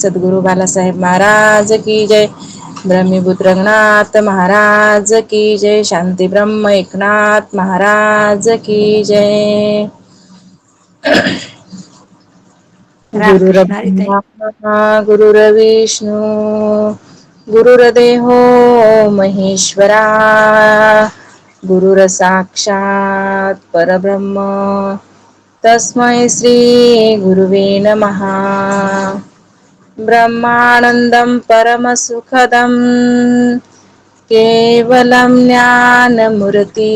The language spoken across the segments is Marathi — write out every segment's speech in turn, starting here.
सद्गुरु बालासाहेब महाराज की जय. ब्रह्मीभूत रंगनाथ महाराज की जय. शांती ब्रह्म एकनाथ महाराज की जय. रामकृष्ण हरी ताई. गुरुर्ब्रह्मा गुरुर्विष्णू गुरुर्देहो महेश्वरा गुरुर साक्षात परब्रह्म तस्मै श्री गुरुवे नमः. ब्रह्मानन्दं परमसुखदं केवलं ज्ञानमूर्ति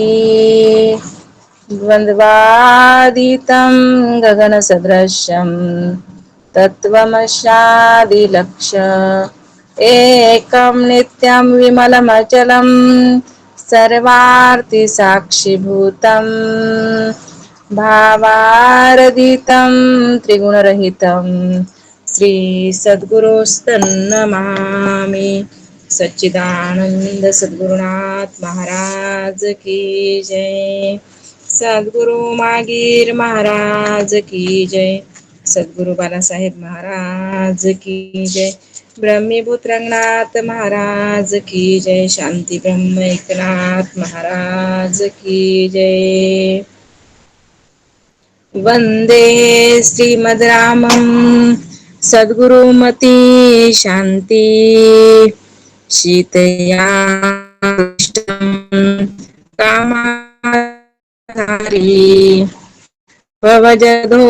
द्वन्द्वातीतं गगनसदृशं तत्त्वमस्यादिलक्ष्य एकं नित्यं विमलमचलं सर्वार्थिसाक्षिभूतं भावारहितं त्रिगुणरहितं श्री सद्गुरुस्तन्नमामि. सच्चिदानंद सद्गुरुनाथ महाराज की जय. सद्गुरु मागीर महाराज की जय. सद्गुरु बालासाहेब महाराज की जय. ब्रह्मीभूत रंगनाथ महाराज की जय. शांती ब्रह्म एकनाथ महाराज की जय. वंदे श्रीमद् रामं सद्गुरुमती शांती सीतया कामाधारी भवजधो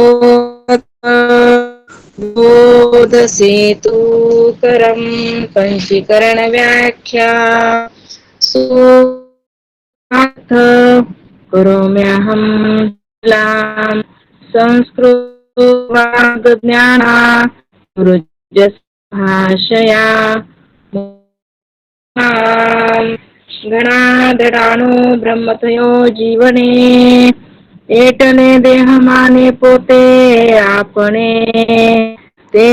बोधसेतु करं पंचीकरण व्याख्या सुनाथ करोम्यहं संस्कृत वाग्ज्ञाना गुरुजस भाषया गणाधडानो ब्रह्मतयो जीवने एटने देहमाने पोते आपणे ते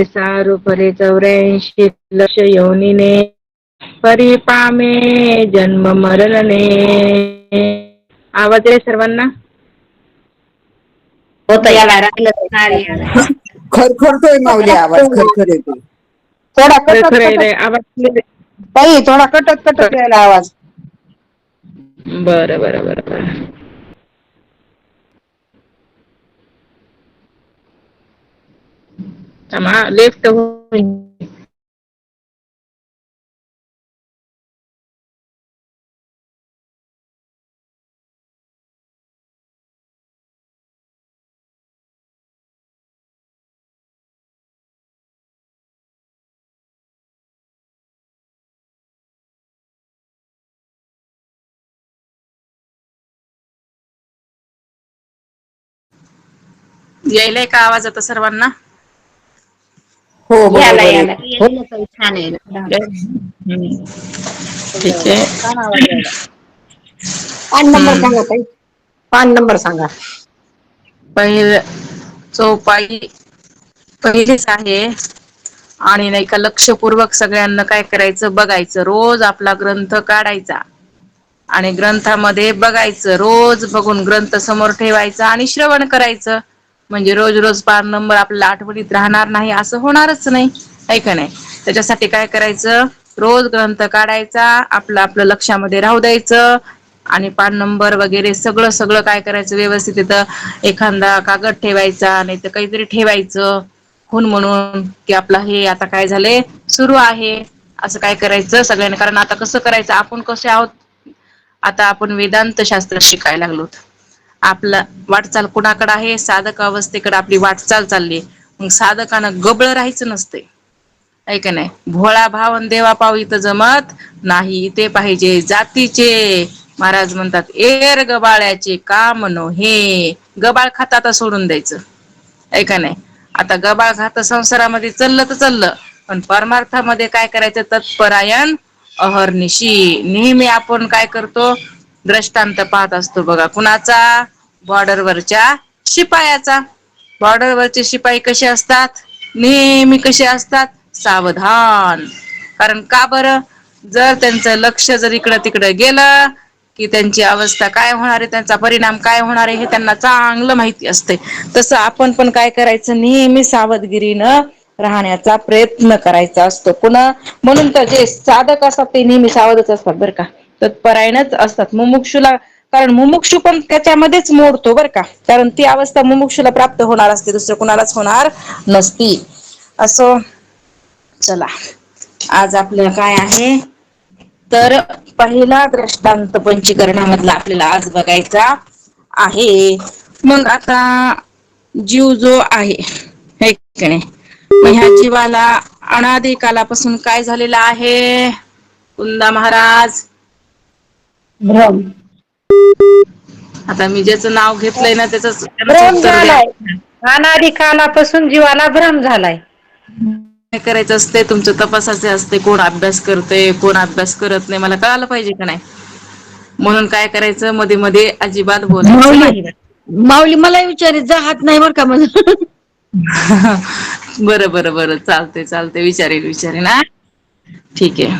सारू परे 84 लक्ष योनीने परिपामे जन्म मरणने. आवाज आहे सर्वांना? याला राहिलं खरखरतोय माऊली आवाज खरखर येतोय. थोडा कटत खरं कटत आहे आवाज. ताई थोडा कटत कटत यायला आवाज. बरं बरं बरं बरं. लेफ्ट यायलाय का आवाज आता सर्वांना? हो याला बरोबर याला आहे. हो ना ताई, छान आहे ना. ठीक आहे. छान आवाज यायला. पान नंबर सांगा ताई. पान नंबर सांगा. पहिलं चौपाई पहिलीच आहे. आणि नाही का लक्षपूर्वक सगळ्यांना काय करायचं बघायचं. रोज आपला ग्रंथ काढायचा आणि ग्रंथामध्ये बघायचं. रोज बघून ग्रंथ समोर ठेवायचा आणि श्रवण करायचं. म्हणजे रोज रोज पान नंबर आपल्याला आठवणीत राहणार नाही असं होणारच नाही, आहे का नाही? त्याच्यासाठी काय करायचं, रोज ग्रंथ काढायचा, आपलं आपलं लक्षामध्ये राहू द्यायचं आणि पान नंबर वगैरे सगळं सगळं काय करायचं व्यवस्थित तिथं एखादा कागद ठेवायचा नाही तर काहीतरी ठेवायचं खून म्हणून कि आपला हे आता काय झालंय सुरू आहे असं काय करायचं सगळ्यांनी. कारण आता कसं करायचं, आपण कसे आहोत, आता आपण वेदांत शास्त्र शिकायला लागलोत. आपलं वाटचाल कुणाकडे आहे, साधक अवस्थेकडे आपली वाटचाल चालली. मग साधकानं गबळ राहायचं नसते, आहे का नाही? भोळा भाव आणि देवा पाव इथं जमत नाही, इथे पाहिजे जातीचे. महाराज म्हणतात एर गबाळ्याचे काम नो हे. गबाळ खात आता सोडून द्यायचं, आहे का नाही? आता गबाळ खात संसारामध्ये चाललं तर चाललं, पण परमार्थामध्ये काय करायचं, तत्परायण अहर्निशी. नेहमी आपण काय करतो, दृष्टांत पाहत असतो बघा. कुणाचा? बॉर्डरवरच्या शिपायाचा. बॉर्डरवरचे शिपाई कसे असतात? नेहमी कसे असतात? सावधान. कारण का बरं? जर त्यांचं लक्ष जर इकडं तिकडं गेलं कि त्यांची अवस्था काय होणार आहे, त्यांचा परिणाम काय होणार आहे हे त्यांना चांगलं माहिती असते. तसं आपण पण काय करायचं, नेहमी सावधगिरीनं राहण्याचा प्रयत्न करायचा असतो. पुन्हा म्हणून तर जे साधक असतात ते नेहमी सावधच असतात बरं का, तत्परायणच असतात. मुमुक्षूला कारण मुमुक्षू पण त्याच्यामध्येच मोडतो बरं का, कारण ती अवस्था मुमुक्षूला प्राप्त होणार असते, दुसरं कुणालाच होणार नसती. असो, चला आज आपलं काय आहे तर पहिला दृष्टांत पंचीकरणामधला आपल्याला आज बघायचा आहे. मग आता जीव जो आहे है की नाही, मग ह्या जीवाला अनादी कालापासून काय झालेलं आहे कुंदा महाराज? भ्रम. आता मी ज्याचं नाव घेतलंय ना त्याच भ्रम उत्तर द्या. झालाय. अनादी कालापासून जीवाला भ्रम झालाय. काय करायचं असते तुमचं, तपासाचे असते कोण अभ्यास करते कोण अभ्यास करत नाही, मला कळायला पाहिजे का नाही. म्हणून काय करायचं, मध्ये मध्ये अजिबात बोलायचं माऊली नाही. माऊली मला विचारित जा, हात नाही बर का माझं. बरं बरं बरं, चालते विचारेन हा. ठीक आहे.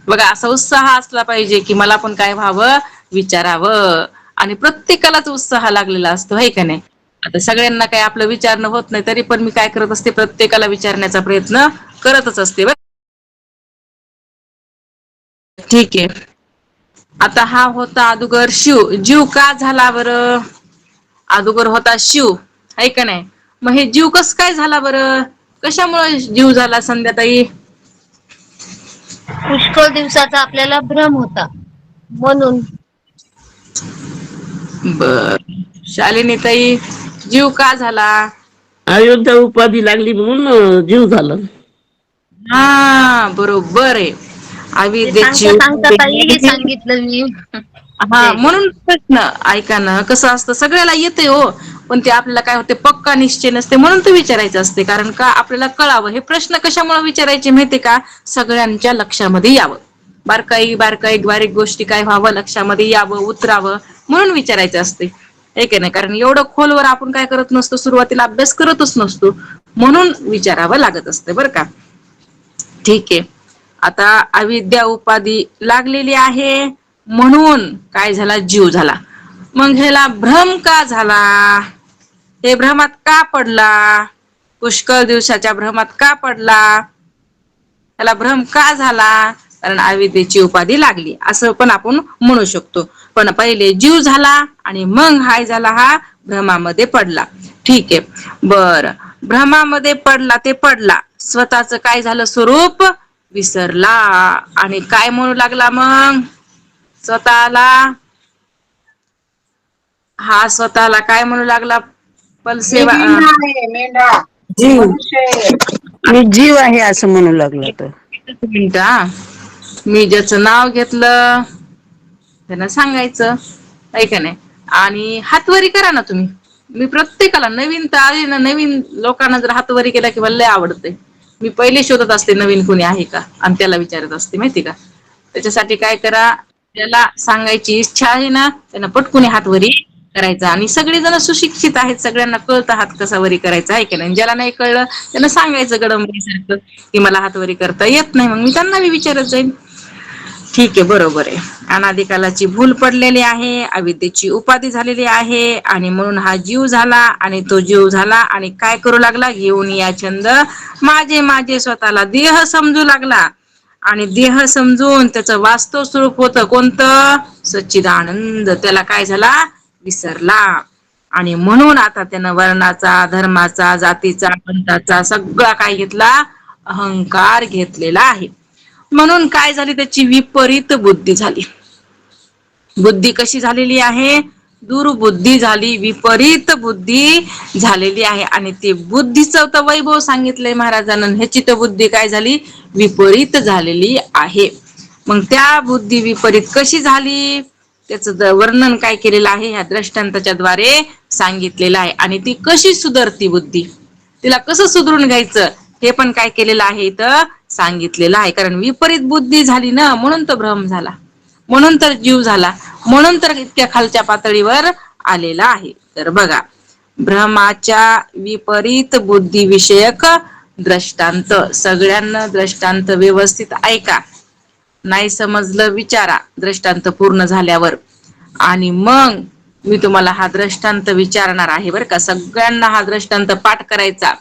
बघा असा उत्साह असला पाहिजे की मला पण काय व्हावं, विचारावं. आणि प्रत्येकालाच उत्साह लागलेला असतो है का नाही. आता सगळ्यांना काही आपलं विचारणं होत नाही, तरी पण मी काय करत असते, प्रत्येकाला विचारण्याचा प्रयत्न करतच असते. ठीक आहे. आता हा होता अदुगर शिव. जीव का झाला बरं? अदुगर होता शिव आहे का नाही, मग हे जीव कस काय झाला बरं? कशामुळे जीव झाला संध्याताई? पुष्कळ दिवसाचा आपल्याला भ्रम होता म्हणून. बर. शालिनी ताई, जीव का झाला? अयोध्या उपाधी लागली म्हणून जीव झाला. हा बरोबर आहे. ते अविद्येची सांगता सांगता ताई हे उपाधी. सांगितलं मी. हा जय जय. म्हणून प्रश्न ऐका ना, कसं असतं सगळ्याला येते हो, पण ते आपल्याला काय होते पक्का निश्चय नसते, म्हणून ते विचारायचं असते. कारण का आपल्याला कळावं. हे प्रश्न कशामुळे विचारायचे माहितीये का, सगळ्यांच्या लक्षामध्ये यावं. बारकाई बारीक गोष्टी काय व्हावं, लक्षामध्ये यावं, उतरावं, म्हणून विचारायचं असते. हे की नाही, कारण एवढं खोलवर आपण काय करत नसतो, सुरुवातीला अभ्यास करतच नसतो, म्हणून विचारावं लागत असतं बरं का. ठीक आहे. आता अविद्या उपाधी लागलेली आहे म्हणून काय झाला, जीव झाला. मग ह्याला भ्रम का झाला? हे भ्रमात का पडला? पुष्कळ दिवसाच्या भ्रमात का पडला? त्याला भ्रम का झाला? कारण अविद्येची उपाधी लागली, असं पण आपण म्हणू शकतो. पण पहिले जीव झाला आणि मग हाय झाला हा भ्रमामध्ये पडला. ठीक आहे. बर, भ्रमामध्ये पडला ते पडला, स्वतःच काय झालं स्वरूप विसरला. आणि काय म्हणू लागला मग स्वतःला? हा स्वतःला काय म्हणू लागला? मी पलसेवा मेंढा आहे, मेंढा. जीव, मनुष्य आहे. मी जीव आहे असं म्हणू लागला तो. एकच मिनिट हा. मी ज्याचं नाव घेतलं त्यांना सांगायचं आहे का नाही. आणि हातवरी करा ना तुम्ही. मी प्रत्येकाला नवीन तर आले ना, नवीन लोकांना जर हातवरी केला की मला लय आवडते. मी पहिले शोधत असते नवीन कोणी आहे का, आणि त्याला विचारत असते माहिती का. त्याच्यासाठी काय करा, त्याला सांगायची इच्छा आहे ना त्यांना पटकुनी हातवरी करायचा. आणि सगळेजण सुशिक्षित आहेत, सगळ्यांना कळतं हात कसा वरी करायचा आहे की नाही. ज्याला नाही कळलं त्यांना सांगायचं गडबडीसारखं की मला हातवरी करता येत नाही, मग मी त्यांना विचारत जाईल. ठीक आहे, बरोबर आहे. अनादिकालाची भूल पडलेली आहे, अविद्येची उपाधी झालेली आहे, आणि म्हणून हा जीव झाला. आणि तो जीव झाला आणि काय करू लागला, घेऊन या छंद माझे माझे स्वतःला देह समजू लागला. आणि देह समजून त्याचं वास्तव स्वरूप होतं कोणतं, सच्चिदानंद, त्याला काय झाला विसरला. आणि म्हणून आता त्यानं वर्णाचा, धर्माचा, जातीचा, पंथाचा सगळा काय घेतला, अहंकार घेतलेला आहे. म्हणून काय झाली, त्याची विपरीत बुद्धी झाली. बुद्धी कशी झालेली आहे, दुर्बुद्धी झाली, विपरीत बुद्धी झालेली आहे. आणि ते बुद्धीचं तर वैभव सांगितलंय महाराजांना, ह्याची तर बुद्धी काय झाली, विपरीत झालेली आहे. मग त्या बुद्धी विपरीत कशी झाली, त्याचं वर्णन काय केलेलं आहे ह्या दृष्टांताच्या द्वारे सांगितलेलं आहे. आणि ती कशी सुधरती बुद्धी, तिला कसं सुधरून घ्यायचं हे पण काय केलेलं आहे इथं सांगितलेलं आहे. कारण विपरीत बुद्धी झाली ना, म्हणून तर भ्रम झाला, म्हणून तर जीव झाला, म्हणून तर इतक्या खालच्या पातळीवर आलेला आहे. तर बघा, भ्रमाच्या विपरीत बुद्धी विषयक दृष्टांत. सगळ्यांना दृष्टांत व्यवस्थित ऐका, नाही समजलं विचारा दृष्टांत पूर्ण झाल्यावर. आणि मग मी तुम्हाला हा दृष्टांत विचारणार आहे बरं का. सगळ्यांना हा दृष्टांत पाठ करायचा.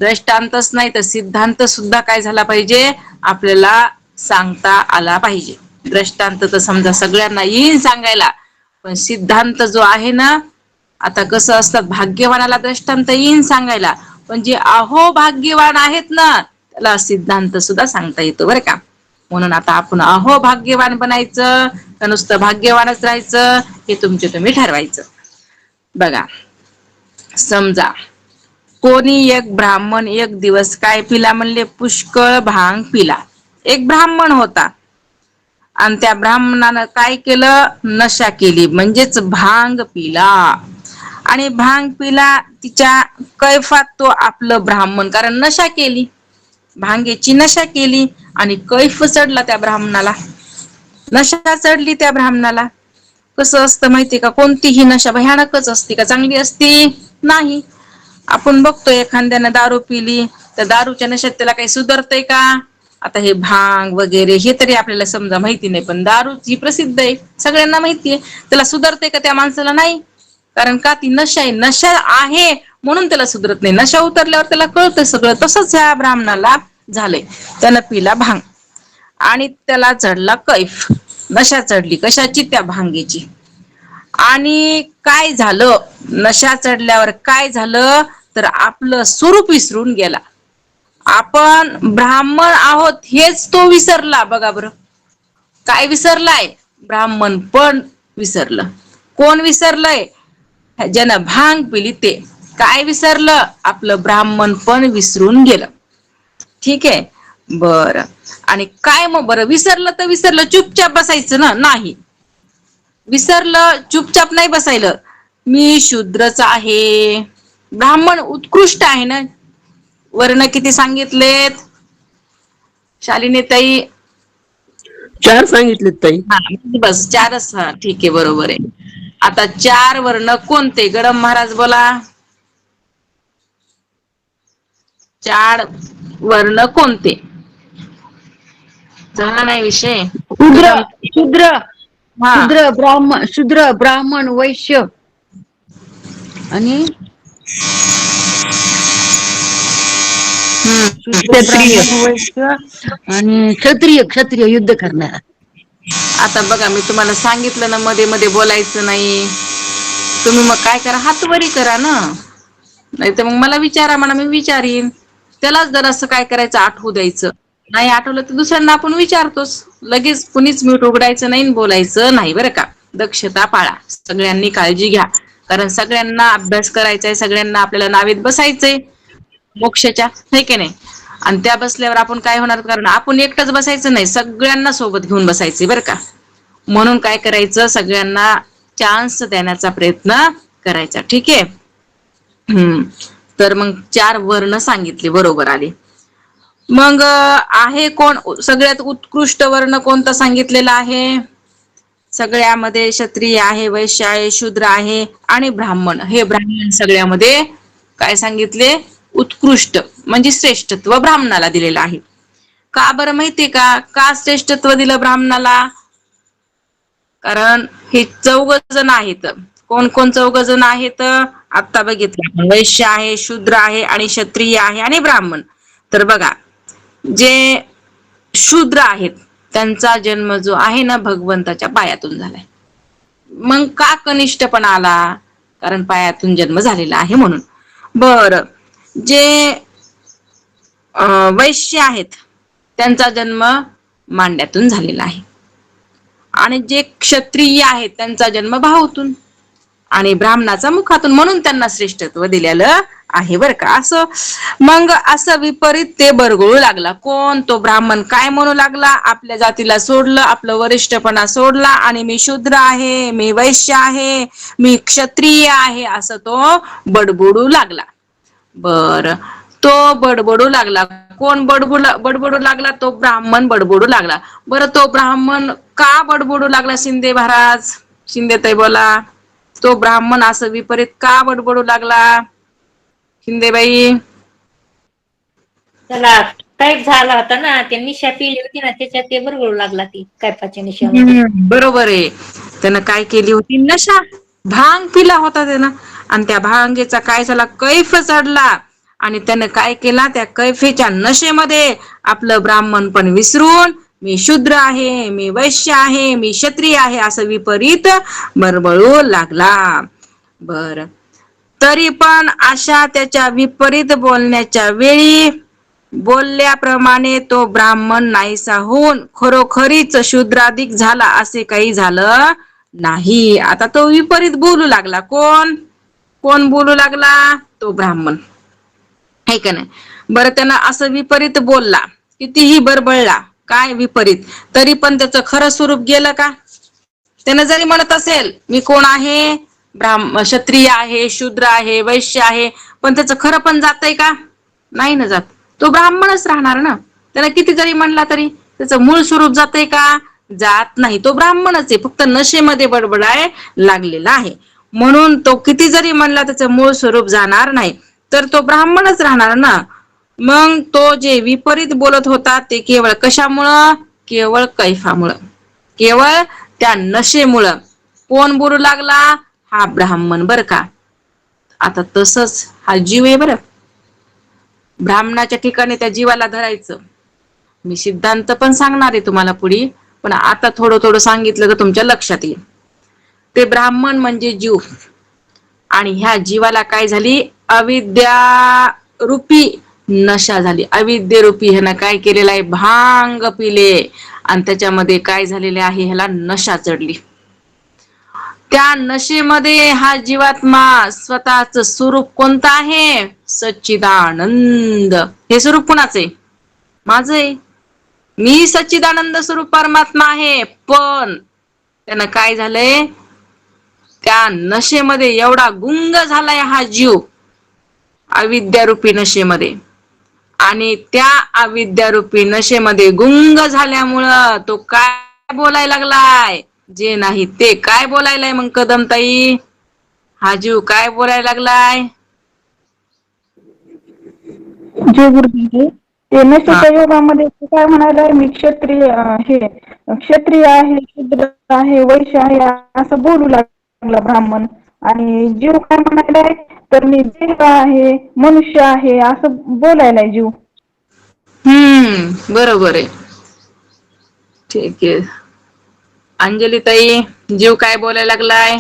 दृष्टांतच नाही तर सिद्धांत सुद्धा काय झाला पाहिजे आपल्याला सांगता आला पाहिजे. दृष्टांत तर समजा सगळ्यांना येईल सांगायला, पण सिद्धांत जो आहे ना, आता कसं असतं भाग्यवानाला दृष्टांत येईन सांगायला, पण जे अहो भाग्यवान आहेत ना त्याला सिद्धांत सुद्धा सांगता येतो बरं का. म्हणून आता आपण अहो भाग्यवान बनायचं का नुसतं भाग्यवानच राहायचं हे तुम्ही ठरवायचं. बघा समजा कोणी एक ब्राह्मण एक दिवस काय पिला म्हणले, पुष्कळ भांग पिला. एक ब्राह्मण होता आणि त्या ब्राह्मणानं काय केलं, नशा केली म्हणजेच भांग पिला. आणि भांग पिला तिच्या कैफात तो आपलं ब्राह्मण, कारण नशा केली, भांगेची नशा केली आणि कैफ चढला त्या ब्राह्मणाला, नशा चढली त्या ब्राह्मणाला. कसं असतं माहितीये का, कोणतीही नशा भयानकच असते का चांगली असती नाही. आपण बघतोय एखाद्यानं दारू पिली तर दारूच्या नशेत त्याला काही सुधारतंय का. आता हे भांग वगैरे हे तरी आपल्याला समजा माहिती नाही, पण दारू जी प्रसिद्ध आहे सगळ्यांना माहितीये, त्याला सुधारतंय का त्या माणसाला, नाही. कारण का ती नशा आहे, नशा आहे म्हणून त्याला सुधरत नाही. नशा उतरल्यावर त्याला कळतं सगळं. तसंच ह्या ब्राह्मणाला झालंय, त्यानं पिला भांग आणि त्याला चढला कैफ, नशा चढली कशाची, त्या भांगेची. आणि काय झालं, नशा चढल्यावर काय झालं तर आपलं स्वरूप विसरून गेला. आपण ब्राह्मण आहोत हेच तो विसरला. बघा बरं काय विसरलाय, ब्राह्मण पण विसरलं. कोण विसरलंय, ज्यानं भांग पिली ते. काय विसरलं, आपलं ब्राह्मण पण विसरून गेलं. ठीक आहे बरं. आणि काय मग बरं, विसरलं तर विसरलं, चुपचाप बसायचं ना, नाही. विसरलं चुपचाप नाही बसायलं. मी शूद्रच आहे, ब्राह्मण उत्कृष्ट आहे ना. वर्ण किती सांगितलेत शालिनी ताई, 4 सांगितलेत ताई. हा बस 4च. हा ठीक आहे बरोबर आहे. आता 4 वर्ण कोणते, गडम महाराज बोला. 4 वर्ण कोणते, झाला नाही विषय. शूद्र शूद्र हा शूद्र ब्राह्मण वैश्य आणि शूद्र ब्राह्मण वैश्य आणि क्षत्रिय युद्ध करणारा. आता बघा मी तुम्हाला सांगितलं ना मध्ये मध्ये बोलायचं नाही. तुम्ही मग काय करा, हात वरी करा ना, नाही तर मग मला विचारा, म्हणा मी विचारीन. त्यालाच जरासं काय करायचं, आठवू द्यायचं. नाही आठवलं तर दुसऱ्यांना आपण विचारतोच. लगेच कुणीच म्यूट उघडायचं नाही, बोलायचं नाही बरं का. दक्षता पाळा, सगळ्यांनी काळजी घ्या. कारण सगळ्यांना अभ्यास करायचा आहे, सगळ्यांना आपल्याला नावेत बसायचंय मोक्षाच्या, हे की नाही. आणि त्या बसल्यावर आपण काय होणार, कारण आपण एकटंच बसायचं नाही, सगळ्यांना सोबत घेऊन बसायचे बरं का. म्हणून काय करायचं, सगळ्यांना चान्स देण्याचा प्रयत्न करायचा. ठीक आहे. तर मग 4 वर्ण सांगितले, बरोबर आले. मग आहे कोण सगळ्यात उत्कृष्ट वर्ण कोणता सांगितलेला आहे, सगळ्यामध्ये क्षत्रिय आहे, वैश्य आहे, शूद्र आहे आणि ब्राह्मण. हे ब्राह्मण सगळ्यामध्ये काय सांगितले, उत्कृष्ट म्हणजे श्रेष्ठत्व ब्राह्मणाला दिलेलं आहे. का बरं माहितीये का, का श्रेष्ठत्व दिलं ब्राह्मणाला, कारण हे 4 जण आहेत. कोण कोण 4 जण आहेत आता बघितलं, वैश्य आहे, शूद्र आहे आणि क्षत्रिय आहे आणि ब्राह्मण. तर बघा जे शूद्र आहेत त्यांचा जन्म जो आहे ना भगवंताच्या पायातून झालाय. मग का कनिष्ठपणा आला, कारण पायातून जन्म झालेला आहे म्हणून. बर जे वैश्य आहेत त्यांचा जन्म मांड्यातून झालेला आहे आणि जे क्षत्रिय आहेत त्यांचा जन्म भावातून आणि ब्राह्मणाचा मुखातून, म्हणून त्यांना श्रेष्ठत्व दिलेलं आहे बरं का. असं मग असं विपरीत ते बरगळू लागला. कोण, तो ब्राह्मण काय म्हणू लागला, आपल्या जातीला सोडलं, आपलं वरिष्ठपणा सोडला आणि मी शूद्र आहे, मी वैश्य आहे, मी क्षत्रिय आहे, असं तो बडबडू लागला. बर तो बडबडू लागला. कोण बडबडू लागला, तो ब्राह्मण बडबडू लागला. बरं तो ब्राह्मण का बडबडू लागला, शिंदे महाराज, शिंदे ताई बोला. तो ब्राह्मण असं विपरीत का बडबडू लागला, शिंदेबाई. त्याला टाईप झाला होता ना, ते निशा पिली होती ना, त्याच्यात ते बरोबर लागला ती कायपाच्या निशामध्ये. बरोबर आहे. त्यानं काय केली होती, नशा, भांग पिला होता त्यानं आणि त्या भांगेचा काय झाला, कैफ चढला आणि त्यानं काय केला, त्या कैफेच्या नशेमध्ये आपलं ब्राह्मण पण विसरून मी शूद्र आहे, मी वैश्य आहे, मी क्षत्रिय आहे असं विपरीत बरबळू लागला. बर, तरी पण अशा त्याच्या विपरीत बोलण्याच्या वेळी बोलल्याप्रमाणे तो ब्राह्मण नाहीसा होऊन खरोखरीच शूद्राधिक झाला असे काही झालं नाही. आता तो विपरीत बोलू लागला. कोण कोण बोलू लागला? तो ब्राह्मण, है का नाही? बरं, त्यानं असं विपरीत बोलला, कितीही बरबळला, काय विपरीत, तरी पण त्याचं खरं स्वरूप गेलं का? त्यानं जरी म्हणत असेल मी कोण आहे, क्षत्रिय आहे, शूद्र आहे, वैश्य आहे, पण त्याचं खरं पण जातंय का? नाही ना जात. तो ब्राह्मणच राहणार ना. त्याला किती जरी म्हणला तरी त्याचं मूळ स्वरूप जातंय का? जात नाही. तो ब्राह्मणच आहे, फक्त नशेमध्ये बडबडाय लागलेला आहे. म्हणून तो किती जरी म्हणला त्याचं मूळ स्वरूप जाणार नाही, तर तो ब्राह्मणच राहणार ना. मग तो जे विपरीत बोलत होता ते केवळ कशामुळं? केवळ कैफामुळं, केवळ त्या नशेमुळं. कोण बोलू लागला? हा ब्राह्मण, बर का. आता तसंच हा जीव आहे बरं. ब्राह्मणाच्या ठिकाणी त्या जीवाला धरायचं. मी सिद्धांत पण सांगणार आहे तुम्हाला पुढे, पण आता थोडं थोडं सांगितलं तर तुमच्या लक्षात येईल. ते ब्राह्मण म्हणजे जीव, आणि ह्या जीवाला काय झाली? अविद्या रूपी नशा झाली. अविद्ये रूपी ह्यानं काय केलेलं आहे? भांग पिले, आणि त्याच्यामध्ये काय झालेले आहे? ह्याला नशा चढली. त्या नशेमध्ये हा जीवात्मा स्वतःच स्वरूप कोणतं आहे? सच्चिदानंद. हे स्वरूप कुणाचं आहे? माझं आहे. मी सच्चिदानंद स्वरूप परमात्मा आहे. पण त्यानं काय झालंय? त्या नशेमध्ये एवढा गुंग झालाय हा जीव, अविद्यारूपी नशेमध्ये. आणि त्या अविद्यारूपी नशेमध्ये गुंग झाल्यामुळं तो काय बोलायला लागलाय? जे नाही ते. काय बोलायलाय मग कदमताई? हा जीव काय बोलायला लागलाय? जे गुरुजी, ते हा, नशेच्या योगामध्ये काय म्हणायला, मी क्षत्रिय आहे, शूद्र आहे, वैश्य आहे असं बोलू लागला ब्राह्मण. आणि जीव काय म्हणायलाय, तर मी देव आहे, मनुष्य आहे असं बोलायलाय जीव. बरोबर आहे. ठीक आहे. अंजली ताई, जीव काय बोलायला लागलाय?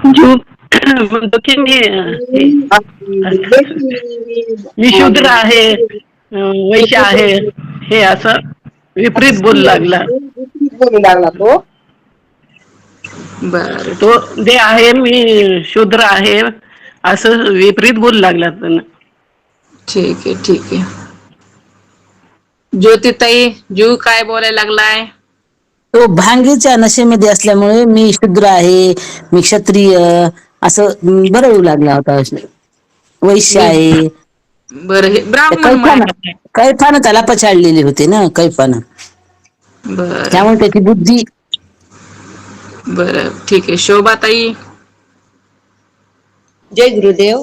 जीव म्हणतो की मी शूद्र आहे, वैश्य आहे, हे असं विपरीत बोलू लागला. बोलू लागला तो. बर, तो जे आहे मी शूद्र आहे असं विपरीत बोलू लागला त्यानं. ठीक आहे, ठीक आहे. ज्योतिताई, जीव काय बोलायला लागलाय? तो भांगेच्या नशेमध्ये असल्यामुळे मी शूद्र आहे, मी क्षत्रिय असं बरळू लागला होता. वैश्य मी आहे. बर, हे ब्राह्मण म्हणायला. कैफानं त्याला पछाडलेले होते ना, कैफानं. बर त्यामुळे त्याची बुद्धी. बर, ठीक आहे. शोभाताई. जय गुरुदेव.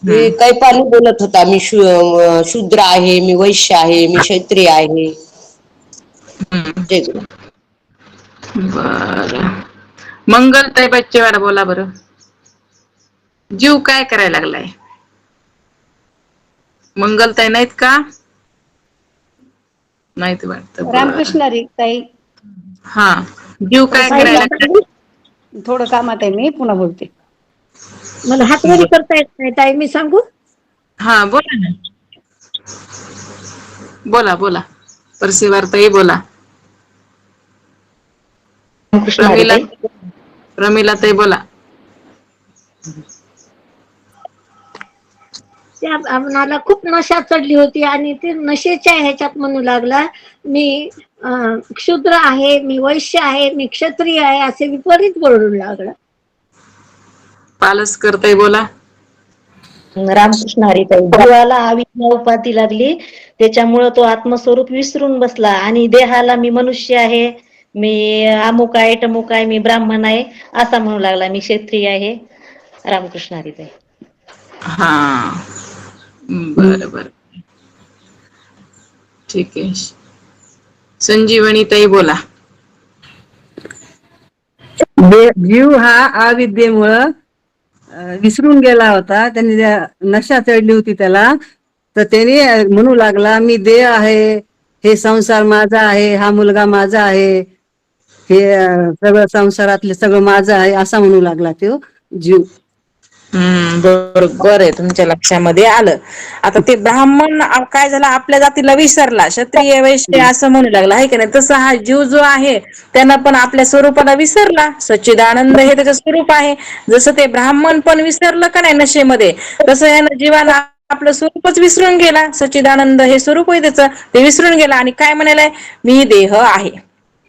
हम्म, कैपाली बोलत होता, मी शूद्र आहे, मी वैश्य आहे, मी क्षत्रिय आहे. जय गुरु. बर. मंगलताई बच्चेवाडा बोला बरं. जीव काय करायला लागलाय? मंगलताई नाहीत का? नाहीत वाटतं. रामकृष्ण हरी ताई. हा, जीव काय करायला लागलाय? थोडं कामात आहे, मी पुन्हा बोलते. मला हातवरी करता येत नाही ताई, मी सांगू? हा, बोला ना. बोला बोला, परसिवारताई बोला. रामकृष्ण हरी प्रमिला, ताई. प्रमिलाताई बोला. त्या मला खूप नशा चढली होती आणि ते नशेच्या ह्याच्यात म्हणू लागला मी क्षुद्र आहे, मी वैश्य आहे, मी क्षत्रिय आहे असे विपरीत बोलू लागला. पालसकरताई बोला. रामकृष्ण हरी ताई. जीवाला अविद्या उपाधी लागली, त्याच्यामुळं तो आत्मस्वरूप विसरून बसला आणि देहाला मी मनुष्य आहे, मी अमुक आहे, टमुक आहे, मी ब्राह्मण आहे असा म्हणू लागला, मी क्षत्रिय आहे. रामकृष्ण हरी ताई. हा, बर बर, ठीक आहे. संजीवनी ताई बोला. जीव हा अविद्येमुळं विसरून गेला होता. त्यांनी नशा चढली होती त्याला. तर त्याने म्हणू लागला, मी देह आहे, हे संसार माझा आहे, हा मुलगा माझा आहे, हे सगळं संसारातले सगळं माझं आहे, असा म्हणू लागला तो जीव. बरोबर आहे, तुमच्या लक्षामध्ये आलं. आता ते ब्राह्मण काय झालं, आपल्या जातीला विसरला, क्षत्रिय वैश्य असं म्हणू लागला आहे की नाही. तसं हा जीव जो आहे त्यानं पण आपल्या स्वरूपाला विसरला. सच्चिदानंद हे त्याचं स्वरूप आहे. जसं ते ब्राह्मण पण विसरलं का नाही नशेमध्ये, तसं यानं जीवाला आपलं स्वरूपच विसरून गेला. सच्चिदानंद हे स्वरूप आहे त्याचं, ते विसरून गेला आणि काय म्हणालाय, मी देह आहे,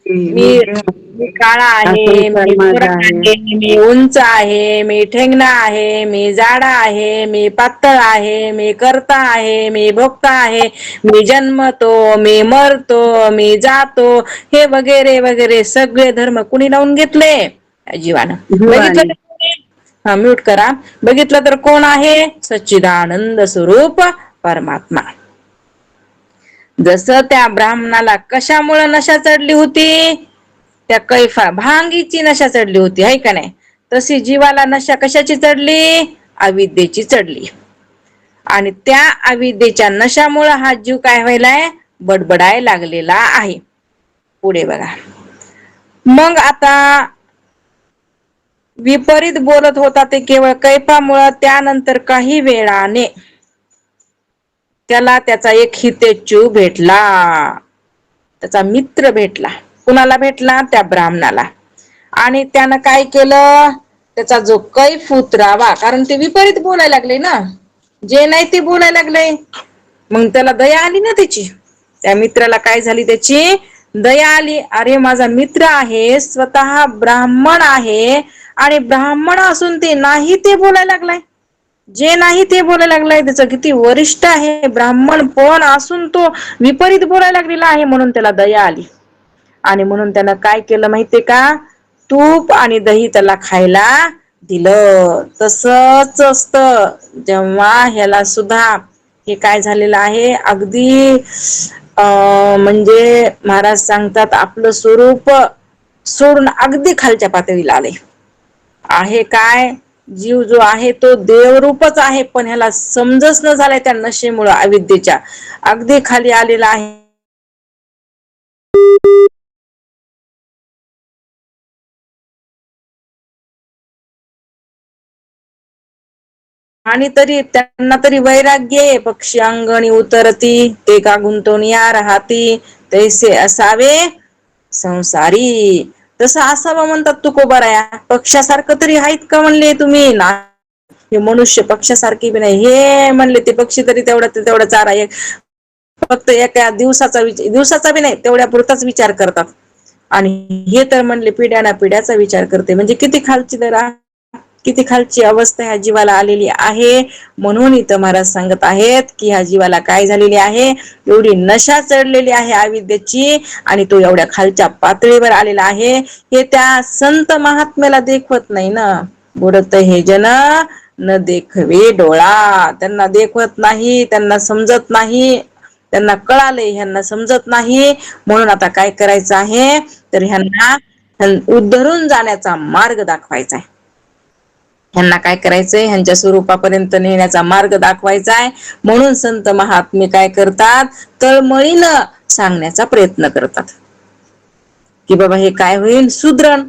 मी काळा आहे, मी गोरा आहे, मी उंच आहे, मी ठेंगणा आहे, मी जाडा आहे, मी पातळ आहे, मी करता आहे, मी भोगता आहे, मी जन्मतो, मी मरतो, मी जातो, हे वगैरे वगैरे सगळे धर्म कुणी लावून घेतले, जीवानं. बघितलं, हा म्यूट करा. बघितलं तर कोण आहे, सच्चिदानंद स्वरूप परमात्मा. जसं त्या ब्राह्मणाला कशामुळे नशा चढली होती, त्या कैफा भांगीची नशा चढली होती, है का नाही. तशी जीवाला नशा कशाची चढली, अविद्येची चढली. आणि त्या अविद्येच्या नशामुळे हा जीव काय व्हायलाय, बडबडाय लागलेला आहे. पुढे बघा. मग आता विपरीत बोलत होता ते केवळ कैफामुळे. त्यानंतर काही वेळाने त्याला त्याचा एक हितेच्छू भेटला, त्याचा मित्र भेटला. कुणाला भेटला, त्या ब्राह्मणाला. आणि त्यानं काय केलं, त्याचा जो कैफ उतरावा, कारण ते विपरीत बोलायला लागले ना, जे नाही ते बोलायला लागले. मग त्याला दया आली ना त्याची, त्या मित्राला काय झाली, त्याची दया आली. अरे माझा मित्र आहे, स्वतः ब्राह्मण आहे, आणि ब्राह्मण असून ते नाही ते बोलायला लागलाय, जे नाही ते बोलायला लागलाय. त्याचं किती वरिष्ठ आहे, ब्राह्मण पण असून तो विपरीत बोलायला लागलेला आहे. म्हणून त्याला दया आली. आणि म्हणून त्यानं काय केलं माहितीये का, तूप आणि दही त्याला खायला दिलं. तसंच असतं जेव्हा ह्याला सुद्धा हे काय झालेलं आहे, अगदी म्हणजे महाराज सांगतात, आपलं स्वरूप सोडून अगदी खालच्या पातळीला आले आहे. काय जीव जो आहे तो देवरूपच आहे, पण ह्याला समजच न झालाय त्या नशेमुळं, अविद्येच्या अगदी खाली आलेला आहे. आणि तरी त्यांना तरी वैराग्य आहे. पक्षी अंगणी उतरती, ते का गुंतवणिया राहती, तैसे असावे संसारी. तसं असावं म्हणतात तुकोबाराया. पक्षासारखं तरी आहेत का म्हणले तुम्ही ना, हे मनुष्य पक्षासारखी बी नाही. हे म्हणले ते पक्षी तरी तेवढा चारा एक फक्त एका दिवसाचा बी नाही, तेवढ्या पुरताच विचार करतात. आणि हे तर म्हणले पिढ्याना पिढ्याचा विचार करते. म्हणजे किती खालची दरा, किती खालची अवस्था ह्या जीवाला आलेली आहे. म्हणून इथं महाराज सांगत आहेत की ह्या जीवाला काय झालेली आहे, एवढी नशा चढलेली आहे अविद्येची, आणि तो एवढ्या खालच्या पातळीवर आलेला आहे. हे त्या संत महात्म्याला देखवत नाही ना. बुडत हे जन न देखवे डोळा, त्यांना देखवत नाही, त्यांना समजत नाही, त्यांना कळाले, ह्यांना समजत नाही. म्हणून आता काय करायचं आहे, तर ह्यांना उद्धरून जाण्याचा मार्ग दाखवायचा आहे. ह्यांना काय करायचंय, ह्यांच्या स्वरूपापर्यंत नेण्याचा मार्ग दाखवायचा आहे. म्हणून संत महात्मे काय करतात, तळमळीनं सांगण्याचा प्रयत्न करतात की बाबा हे काय होईल, सुधरण.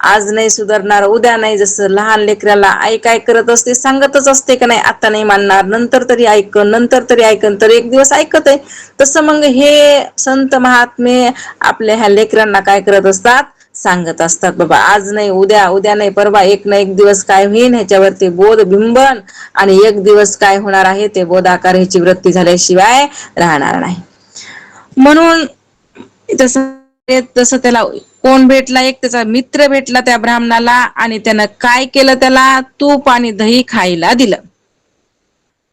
आज नाही सुधारणार, उद्या नाही. जसं लहान लेकराला आई काय करत असते, सांगतच असते का नाही, आता नाही मानणार, नंतर तरी ऐकन, नंतर तरी ऐकन, तर एक दिवस ऐकत आहे. तसं मग हे संत महात्मे आपल्या ह्या लेकरांना काय करत असतात, सांगत असतात. बाबा आज नाही उद्या, उद्या नाही परवा, एक ना एक दिवस काय होईल ह्याच्यावरती बोध बिंबन, आणि एक दिवस काय होणार आहे ते बोधाकार ह्याची वृत्ती झाल्याशिवाय राहणार नाही. म्हणून तसं त्याला कोण भेटला, एक त्याचा मित्र भेटला त्या ब्राह्मणाला, आणि त्यानं काय केलं, त्याला तूप आणि दही खायला दिलं.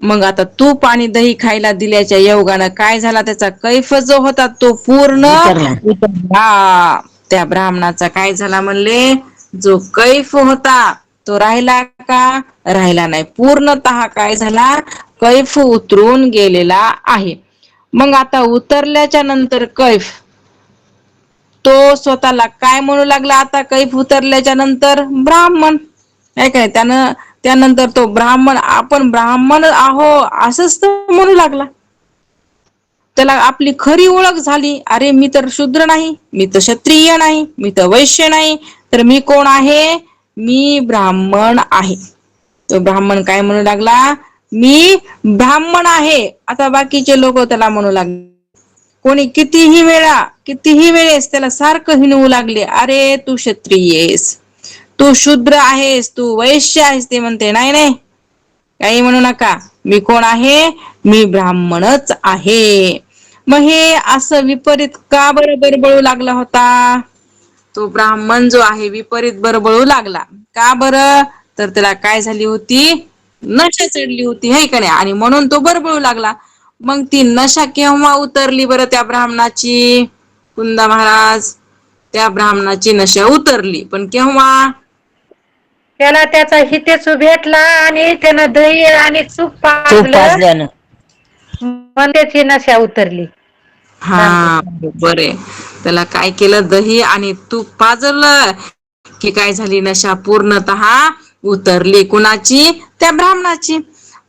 मग आता तूप आणि दही खायला दिल्याच्या योगानं काय झाला, त्याचा कैफ जो होता तो पूर्ण उतरला. त्या ब्राह्मणाचा काय झाला म्हणले, जो कैफ होता तो राहिला का, राहिला नाही. पूर्णतः काय झाला, कैफ उतरून गेलेला आहे. मग आता उतरल्याच्या नंतर कैफ तो स्वतःला काय म्हणू लागला, आता कैफ उतरल्याच्या नंतर ब्राह्मण. आहे का नाही. त्यानंतर तो ब्राह्मण, आपण ब्राह्मण आहो असंच तो म्हणू लागला. त्याला आपली खरी ओळख झाली. अरे मी तर शूद्र नाही, मी तर क्षत्रिय नाही, मी तर वैश्य नाही, तर मी कोण आहे? मी ब्राह्मण आहे. तो ब्राह्मण काय म्हणू लागला? मी ब्राह्मण आहे. आता बाकीचे लोक त्याला म्हणू लागले, कोणी कितीही वेळेस त्याला सारखं हिणवू लागले, अरे तू क्षत्रिय आहेस, तू शूद्र आहेस, तू वैश्य आहेस. ते म्हणते नाही नाही, काही म्हणू नका, मी कोण आहे? मी ब्राह्मणच आहे. मग हे असं विपरीत का बरं बरबळू लागला होता? तो ब्राह्मण जो आहे विपरीत बरबळू लागला का बरं? तर त्याला काय झाली होती? नशा चढली होती, है का नाही? आणि म्हणून तो बरबळू लागला. मग ती नशा केव्हा उतरली बरं त्या ब्राह्मणाची? कुंदा महाराज, त्या ब्राह्मणाची नशा उतरली, पण केव्हा? त्याला त्याचा हितेसू भेटला आणि त्यानं दही आणि तूप पाजलं, मग त्याची नशा उतरली. हा बरोबर आहे. त्याला काय केलं? दही आणि तूप पाजलं की काय झाली? नशा पूर्णतः उतरली. कुणाची? त्या ब्राह्मणाची.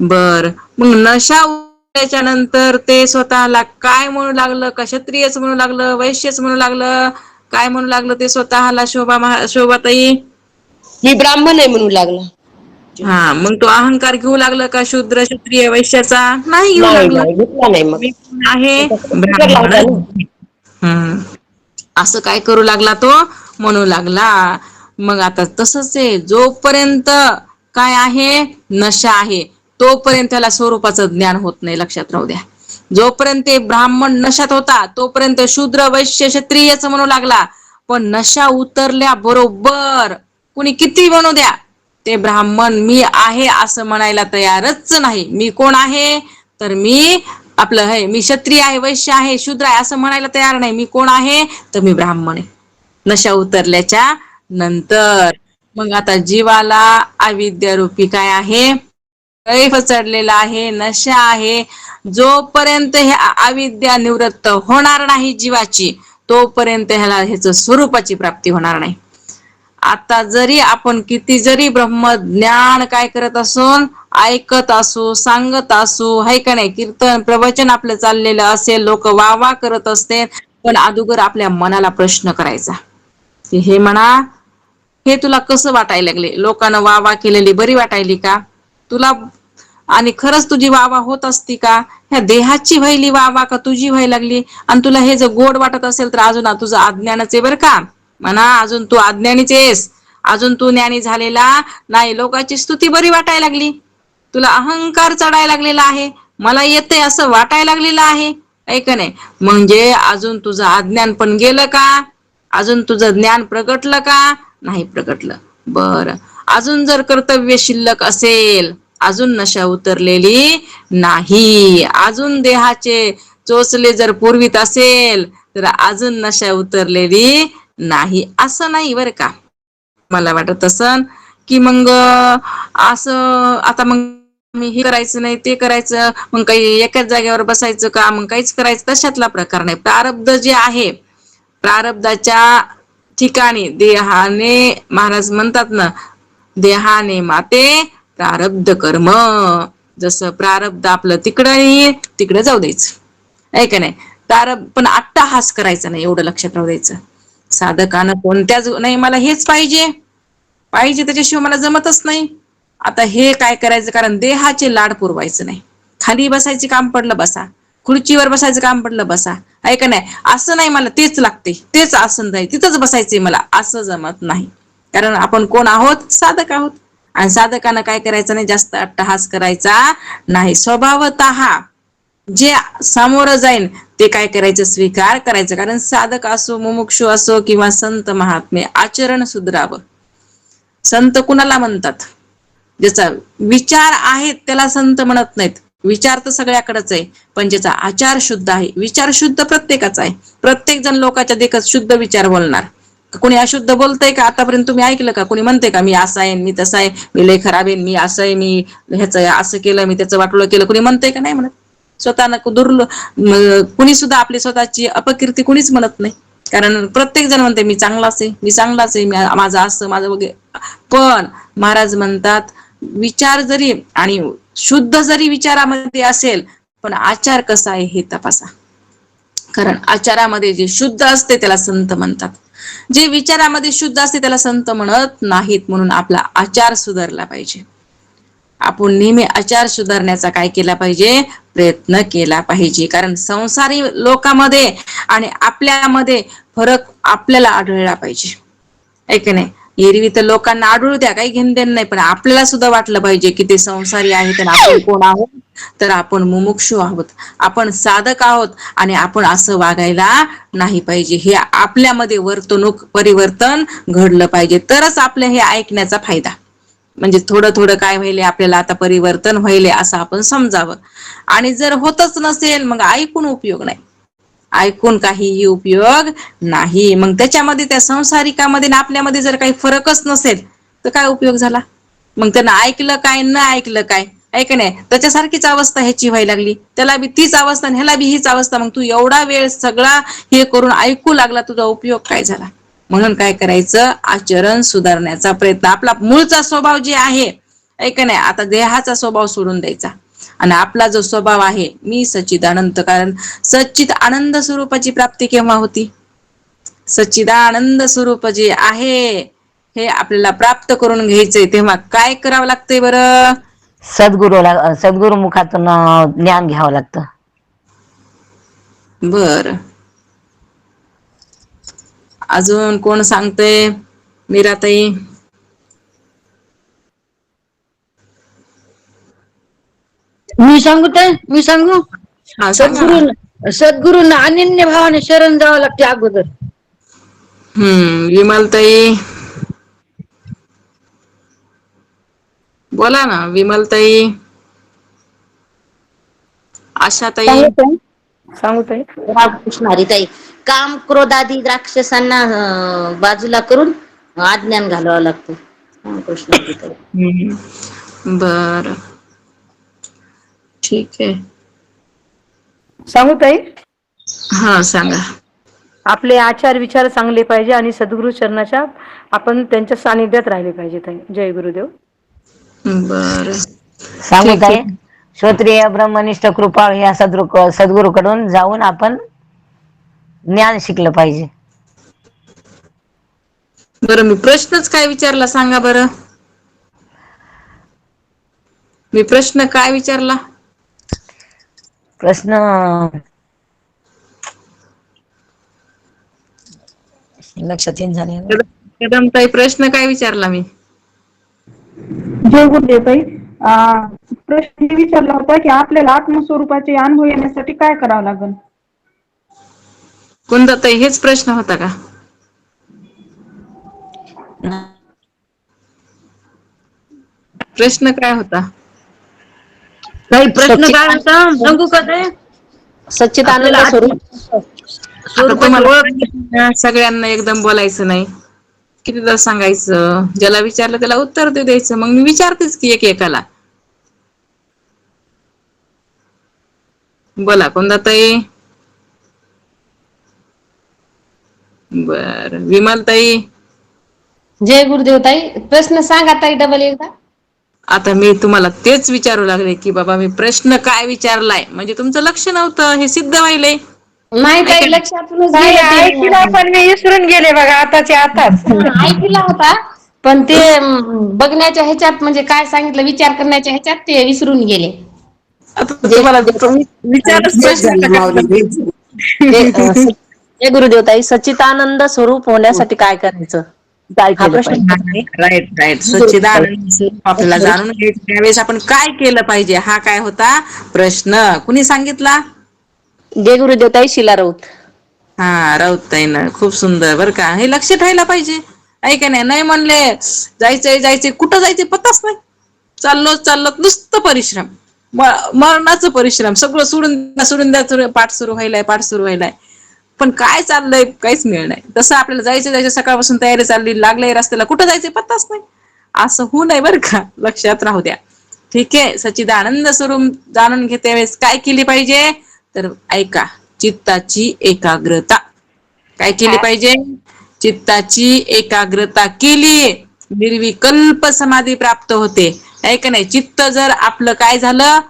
बर, मग नशा उतरल्याच्या नंतर ते स्वतःला काय म्हणू लागलं? क्षत्रियच म्हणू लागलं, वैश्यच म्हणू लागलं, काय म्हणू लागलं ते स्वतःला? शोभाताई, मी ब्राह्मण आहे म्हणू लागला. हा, मग तो अहंकार घेऊ लागला का शूद्र क्षत्रिय वैश्याचा? नाही घेऊ नाही लागला. नाही, घेतला नाही. मग मी कोण आहे? फिकर लावला ब्राह्मण. ना. असं काय करू लागला? तो म्हणू लागला. मग आता तसंच आहे, जोपर्यंत काय आहे? नशा आहे, तोपर्यंत त्याला स्वरूपाचं ज्ञान होत नाही. लक्षात राहू द्या. जोपर्यंत ब्राह्मण नशात होता तोपर्यंत शूद्र वैश्य क्षत्रियच म्हणू लागला. पण नशा उतरल्या बरोबर कुणी किती म्हणू द्या, ते ब्राह्मण मी आहे असं म्हणायला तयारच नाही. मी कोण आहे? तर मी आपलं आहे, मी क्षत्रिय आहे, वैश्य आहे, शूद्र आहे असं म्हणायला तयार नाही. मी कोण आहे? तर मी ब्राह्मण आहे. नशा उतरल्याच्या नंतर मग आता जीवाला अविद्या रूपी काय आहे? कैफ चढलेला आहे, नशा आहे. जोपर्यंत हे अविद्या निवृत्त होणार नाही जीवाची, तोपर्यंत ह्याच स्वरूपाची प्राप्ती होणार नाही. आता जरी आपण किती जरी ब्रह्मज्ञान काय करत असून, ऐकत असू, सांगत असू, हाय का नाही, कीर्तन प्रवचन आपलं चाललेलं असेल, लोक वाह करत असते, पण अगोदर आपल्या मनाला प्रश्न करायचा की हे म्हणा, हे तुला कसं वाटायला लागले? लोकांना वाह केलेली बरी वाटायली का तुला? आणि खरंच तुझी वाह होत असती का? ह्या देहाची व्हायली वाह का तुझी व्हायला लागली? आणि तुला हे जर गोड वाटत असेल तर अजून तुझं अज्ञानच आहे बरं का. म्हणा, अजून तू अज्ञानीच आहेस, अजून तू ज्ञानी झालेला नाही. लोकांची स्तुती बरी वाटायला लागली, तुला अहंकार चढायला लागलेला आहे, मला येते असं वाटायला लागलेलं आहे, ऐक नाही, म्हणजे अजून तुझं अज्ञान पण गेलं का? अजून तुझं ज्ञान प्रगटलं का? नाही प्रगटलं. बरं, अजून जर कर्तव्य शिल्लक असेल, अजून नशा उतरलेली नाही, अजून देहाचे चोचले जर पुरवीत असेल तर अजून नशा उतरलेली नाही, असं नाही बरं का. मला वाटत असं की मग असं आता मग मी हे करायचं नाही, ते करायचं, मग काही एकाच जागेवर बसायचं का? मग काहीच करायचं, तशातला प्रकार नाही. प्रारब्ध जे आहे, प्रारब्धाच्या ठिकाणी देहाने, महाराज म्हणतात ना, देहाने माते प्रारब्ध कर्म. जसं प्रारब्ध आपलं तिकडं जाऊ द्यायचं, ऐक नाही. पण अट्टाहास करायचा नाही, एवढं लक्षात राहू द्यायचं. साधकानं कोणत्याच नाही मला हेच पाहिजे त्याच्याशिवाय मला जमतच नाही. आता हे काय करायचं? कारण देहाचे लाड पुरवायचं नाही. खाली बसायचे काम पडलं बसा, खुर्चीवर बसायचं काम पडलं बसा, ऐक नाही. असं नाही मला तेच लागते, तेच आसन नाही, तिथंच बसायचंय मला, असं जमत नाही. कारण आपण कोण आहोत? साधक आहोत. आणि साधकानं काय करायचं नाही? जास्त अट्टहास करायचा नाही. स्वभावतः जे समोर जाईन ते काय करायचं? स्वीकार करायचं. कारण साधक असो, मुमुक्षु असो किंवा संत महात्मे, आचरण सुधरावं. संत कुणाला म्हणतात? ज्याचा विचार आहेत त्याला संत म्हणत नाहीत. विचार तर सगळ्याकडेच आहे, पण ज्याचा आचार शुद्ध आहे, विचार शुद्ध प्रत्येकाचा आहे. प्रत्येक जण लोकांच्या देखत शुद्ध विचार बोलणार. कोणी अशुद्ध बोलतंय का? आतापर्यंत तुम्ही ऐकलं का? कोणी म्हणते का मी असं आहे, मी तसं आहे, मी लय खराब आहे, मी असं आहे, मी ह्याचं असं केलं, मी त्याचं वाटोळं केलं? कोणी म्हणतंय का? नाही म्हणत. स्वतःनं कुणी सुद्धा आपली स्वतःची अपकीर्ती कुणीच म्हणत नाही. कारण प्रत्येक जण म्हणते मी चांगलाच आहे, मी चांगलाच आहे, माझं असं माझं वगैरे. पण महाराज म्हणतात विचार जरी आणि शुद्ध जरी विचारामध्ये असेल, पण आचार कसा आहे हे तपासा. कारण आचारामध्ये जे शुद्ध असते त्याला संत म्हणतात, जे विचारामध्ये शुद्ध असते त्याला संत म्हणत नाहीत. म्हणून आपला आचार सुधारला पाहिजे. आपण नेहमी आचार सुधारण्याचा काय केला पाहिजे, प्रयत्न केला पाहिजे. कारण संसारी लोकांमध्ये आणि आपल्यामध्ये फरक आपल्याला आढळला पाहिजे, आहे की नाही. एरवी तर लोकांना आढळू द्या, काही घेणं देणं नाही, पण आपल्याला सुद्धा वाटलं पाहिजे की ते संसारी आहेत आणि आपण कोण आहोत, तर आपण मुमुक्षू आहोत, आपण साधक आहोत आणि आपण असं वागायला नाही पाहिजे. हे आपल्यामध्ये वर्तणूक परिवर्तन घडलं पाहिजे, तरच आपल्या हे ऐकण्याचा फायदा. म्हणजे थोडं थोडं काय व्हायले आपल्याला आता परिवर्तन व्हायले असं आपण समजावं. आणि जर होतच नसेल मग ऐकून उपयोग नाही, ऐकून काहीही उपयोग नाही. मग त्याच्यामध्ये त्या संसारिकामध्ये ना आपल्यामध्ये जर काही फरकच नसेल तर काय उपयोग झाला. मग त्यांना ऐकलं काय न ऐकलं काय, ऐक नाही, त्याच्यासारखीच अवस्था ह्याची व्हायला लागली, त्याला बी तीच अवस्था आणि ह्याला बी हीच अवस्था. मग तू एवढा वेळ सगळा हे करून ऐकू लागला, तुझा उपयोग काय झाला. म्हणून काय करायचं, आचरण सुधारण्याचा प्रयत्न. आपला मूळचा स्वभाव जे आहे, ऐक नाही, आता देहाचा स्वभाव सोडून द्यायचा आणि आपला जो स्वभाव आहे मी सच्चिदानंद. कारण सच्चिद आनंद स्वरूपाची प्राप्ती केव्हा होती, सच्चिदानंद स्वरूप जे आहे हे आपल्याला प्राप्त करून घ्यायचंय तेव्हा काय करावं लागतंय बरं, सद्गुरु मुखातून ज्ञान घ्यावं लागतं. बर, अजून कोण सांगतंय, मीराताई. मी सांगू. हा सांगा ना. सद्गुरूंना अनन्य भावाने शरण जावं लागते अगोदर. विमलताई बोला ना, विमलताई, आशाताई. सांगू ताई. रामकृष्ण हरिताई. काम क्रोध आदी राक्षसांना बाजूला करून अज्ञान घालावं लागतं. रामकृष्ण हरिताई. बर, ठीक आहे. सांगू ताई. हा सांगा. आपले आचार विचार चांगले पाहिजे आणि सद्गुरु चरणाच्या आपण त्यांच्या सानिध्यात राहिले पाहिजे ताई. जय गुरुदेव. बर, सांगू ताई, श्रोत्रिय ब्रह्मनिष्ठ कृपाळ या सद्गुरूकडून जाऊन आपण ज्ञान शिकलं पाहिजे. बरं, मी प्रश्नच काय विचारला सांगा बरं, मी प्रश्न काय विचारला. प्रश्न लक्षात येईन झाले. कदमताई, प्रश्न काय विचारला मी. जय गुरुदेव ताई. प्रश्न हे विचारला होता की आपल्याला आत्मस्वरूपाचे अनुभव येण्यासाठी काय करावं लागेल. कुंदाताई, हेच प्रश्न होता का. प्रश्न काय होता. काही प्रश्न काय होता सांगू का ते. सच्चिदानंद स्वरूप. आता तुम्हाला सगळ्यांना एकदम बोलायचं नाही, कितीदा सांगायचं, ज्याला विचारलं त्याला उत्तर द्यायचं. मग मी विचारतेच की एक एकाला. बोला कुंदाताई. बर, विमलताई. जय गुरुदेव ताई. प्रश्न सांगा ताई डबल एकदा. आता मी तुम्हाला तेच विचारू लागले की बाबा मी प्रश्न काय विचारलाय, म्हणजे तुमचं लक्ष नव्हतं हे सिद्ध व्हायलंय. नाही ताई, लक्षातूनच ऐकला पण मी विसरून गेले बघा आताच्या आताच. ऐकला होता पण ते बघण्याच्या ह्याच्यात म्हणजे काय सांगितलं विचार करण्याच्या ह्याच्यात ते विसरून गेले. आता तुम्हाला विचारच प्रश्न. हे गुरुदेवताई, सच्चिदानंद स्वरूप होण्यासाठी काय करायचं, काय केलं पाहिजे. राईट. सच्चिदानंद स्वरूप आपल्याला जाणून घ्यायचं, त्यावेळेस आपण काय केलं पाहिजे, हा काय होता प्रश्न. कुणी सांगितला. जय गुरुदेवताई, शिला राऊत. हा, राऊताईनं. खूप सुंदर बरं का. हे लक्ष ठेवायला पाहिजे, ऐका नाही म्हणले जायचंय कुठं जायचंय पत्ताच नाही, चाललो नुसतं परिश्रम, मरणाचं परिश्रम, सगळं सोडून द्या, पाठ सुरू व्हायलाय, पण काय चाललंय काहीच मिळ नाही. तसं आपल्याला जायचं सकाळपासून तयारी चालली, लागलंय रस्त्याला, कुठं जायचंय पत्ताच नाही, असं होऊ नये बरं का. लक्षात राहू द्या. ठीक आहे. सच्चिदानंद स्वरूप जाणून घेते वेळेस काय केली पाहिजे, तर ऐका, चित्ताची एकाग्रता. काय केली पाहिजे? चित्ताची एकाग्रता केली, निर्विकल्प समाधी प्राप्त होते. आहे का नाही? चित्त जर आपलं काय झालं,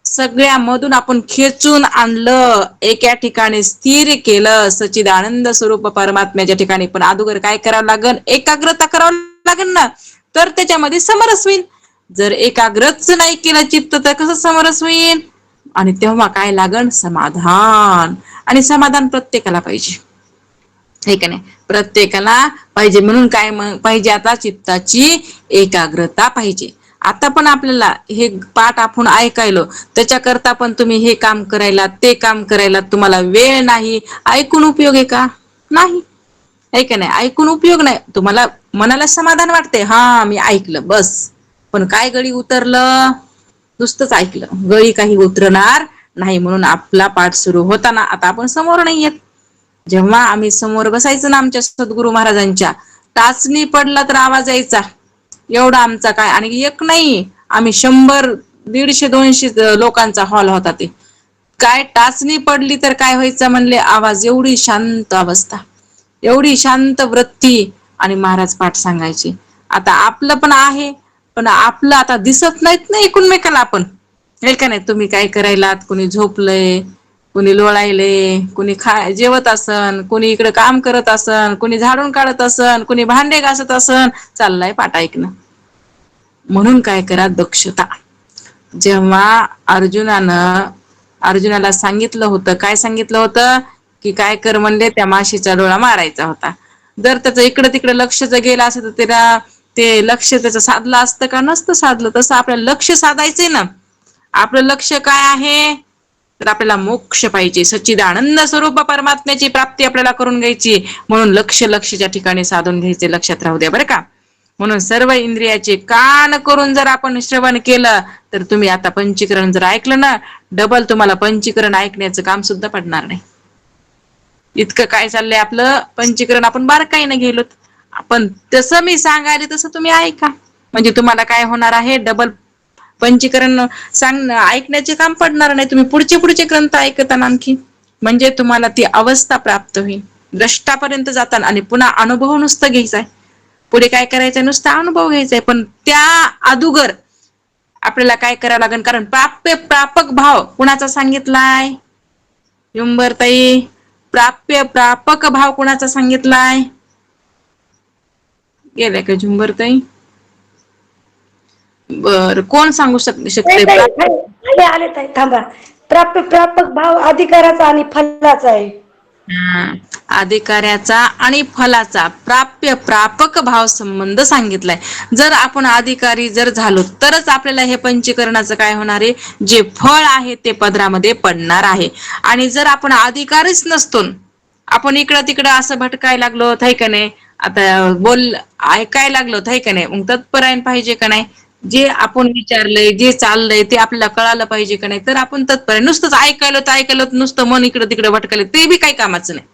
सगळ्यामधून आपण खेचून आणलं, एका ठिकाणी स्थिर केलं, सच्चिदानंद स्वरूप परमात्म्याच्या ठिकाणी. पण अगोदर काय करावं लागेल? एकाग्रता करावं लागेल ना, तर त्याच्यामध्ये समरस होईल. जर एकाग्रच नाही केलं चित्त तर कसं समरस होईल? आणि तेव्हा काय लागण? समाधान. आणि समाधान प्रत्येकाला पाहिजे, हे का नाही? प्रत्येकाला पाहिजे. म्हणून काय पाहिजे? आता चित्ताची एकाग्रता पाहिजे. आता पण आपल्याला हे पाठ आपण ऐकायलो, त्याच्याकरता पण तुम्ही हे काम करायला, ते काम करायला तुम्हाला वेळ नाही, ऐकून उपयोग आहे का? नाही, आहे का नाही? ऐकून उपयोग नाही. तुम्हाला मनाला समाधान वाटते, हा मी ऐकलं बस. पण काय गळी उतरलं? नुसतंच ऐकलं, गळी काही उतरणार नाही. म्हणून आपला पाठ सुरू होताना, आता आपण समोर नाही येत, जेव्हा आम्ही समोर बसायचं ना आमच्या सद्गुरु महाराजांच्या, टाचणी पडला तर आवाज यायचा, एवढा आमचा काय. आणि एक नाही, आम्ही 100, 150, 200 लोकांचा हॉल होता. ते काय टाचणी पडली तर काय व्हायचं म्हणले? आवाज. एवढी शांत अवस्था, एवढी शांत वृत्ती. आणि महाराज पाठ सांगायचे. आता आपलं पण आहे, पण आपलं आता दिसत नाहीत ना एकमेकाला आपण, हे का नाही? तुम्ही काय करायलात? कुणी झोपलंय, कुणी लोळायले, कुणी जेवत असन, कुणी इकडे काम करत असन, कुणी झाडून काढत असन, कुणी भांडे घासत असन, चाललाय पाठ ऐकणं. म्हणून काय करा? दक्षता. जेव्हा अर्जुनाला सांगितलं होतं, काय सांगितलं होतं? की काय कर म्हणले? त्या माशीचा डोळा मारायचा होता. जर त्याचं इकडं तिकडे लक्ष जर गेलं असं तर त्याला ते लक्ष त्याचं साधलं असतं का? नसतं साधलं. तसं आपल्याला लक्ष साधायचंय ना. आपलं लक्ष काय आहे? तर आपल्याला मोक्ष पाहिजे, सच्चिदानंद स्वरूप परमात्म्याची प्राप्ती आपल्याला करून घ्यायची. म्हणून लक्षच्या ठिकाणी साधून घ्यायचे. लक्षात राहू द्या बरं का. म्हणून सर्व इंद्रियाचे कान करून जर आपण श्रवण केलं, तर तुम्ही आता पंचीकरण जर ऐकलं ना, डबल तुम्हाला पंचीकरण ऐकण्याचं काम सुद्धा पडणार नाही. इतकं काय चाललंय आपलं पंचीकरण, आपण बारकाईने गेलो. पण तसं मी सांगायला तसं तुम्ही ऐका, म्हणजे तुम्हाला काय होणार आहे? डबल पंचीकरण ऐकण्याचे काम पडणार नाही. तुम्ही पुढचे ग्रंथ ऐकताना आणखी, म्हणजे तुम्हाला ती अवस्था प्राप्त होईल. द्रष्टापर्यंत जाताना. आणि पुन्हा अनुभव नुसतं घ्यायचा आहे. पुढे काय करायचंय? नुसता अनुभव घ्यायचाय. पण त्या अदुगर आपल्याला काय करावं लागेल? कारण प्रापक भाव कुणाचा सांगितलाय? युंबरताई, प्रापक भाव कुणाचा सांगितलाय? गेल्या का झुंबरताई? बर, कोण सांगू शकते? आले ताई, थांबा. प्रापक भाव अधिकाराचा आणि फलाचा आहे. अधिकाऱ्याचा आणि फलाचा प्रापक भाव संबंध सांगितलाय. जर आपण अधिकारी जर झालो तरच आपल्याला हे पंचीकरणाचं काय होणार आहे? जे फळ आहे ते पदरामध्ये पडणार आहे. आणि जर आपण अधिकारीच नसतो, आपण इकडं तिकडं असं भटकायला लागलो, थाय का नाही? आता ऐकायला लागलो, थाय का नाही? मग तत्परायण पाहिजे का नाही? जे आपण विचारलंय, जे चाललंय ते आपल्याला कळालं पाहिजे का नाही? तर आपण तत्पर. नुसतंच ऐकायलो नुसतं मन इकडं तिकडे भटकलं, ते बी काही कामाचं नाही.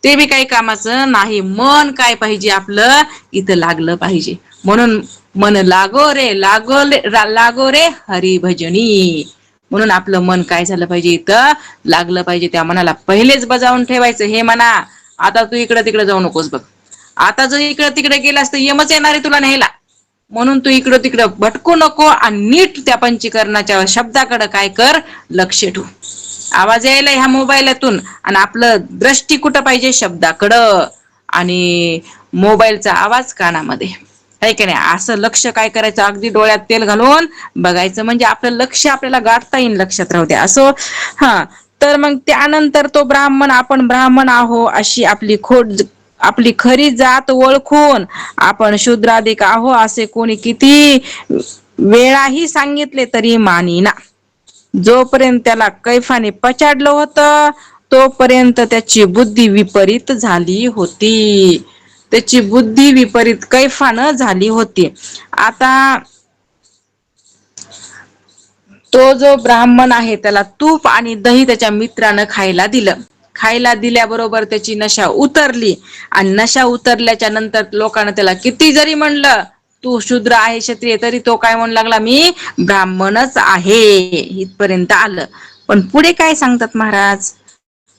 ते बी काही कामाचं नाही. मन काय पाहिजे? आपलं इथं लागलं पाहिजे. म्हणून मन लागो रे हरिभजनी. म्हणून आपलं मन काय झालं पाहिजे? इथं लागलं पाहिजे. त्या मनाला पहिलेच बजावून ठेवायचं, हे म्हणा आता तू इकडं तिकडे जाऊ नकोस बघ. आता जर इकडं तिकडे गेलास तर यमच येणार आहे तुला न्यायला. म्हणून तू इकडं तिकडं भटकू नको आणि नीट त्या पंचीकरणाच्या शब्दाकडे काय कर? लक्ष ठेव. आवाज यायला ह्या मोबाईलातून, आणि आपलं दृष्टी कुठं पाहिजे? शब्दाकडं. आणि मोबाईलचा आवाज कानामध्ये, आहे की नाही? असं लक्ष काय करायचं? अगदी डोळ्यात तेल घालून बघायचं, म्हणजे आपलं लक्ष आपल्याला गाठता येईल. लक्षात राहू द्या. असं तर मग त्यानंतर तो ब्राह्मण, आपण ब्राह्मण आहो अशी आपली खरी जात ओळखून आपण शूद्राधिक आहो असे कोणी किती वेळाही सांगितले तरी मानिना. जोपर्यंत त्याला कैफाने पछाडलं होतं तोपर्यंत त्याची बुद्धी विपरीत झाली होती. त्याची बुद्धी विपरीत कैफानं झाली होती. आता तो जो ब्राह्मण आहे त्याला तूप आणि दही त्याच्या मित्रानं खायला दिलं. खायला दिल्याबरोबर त्याची नशा उतरली, आणि नशा उतरल्याच्या नंतर लोकांना त्याला किती जरी म्हणलं तू शूद्र आहे, क्षत्रिय, तरी तो काय म्हणू लागला? मी ब्राह्मणच आहे. इथपर्यंत आलं. पण पुढे काय सांगतात महाराज?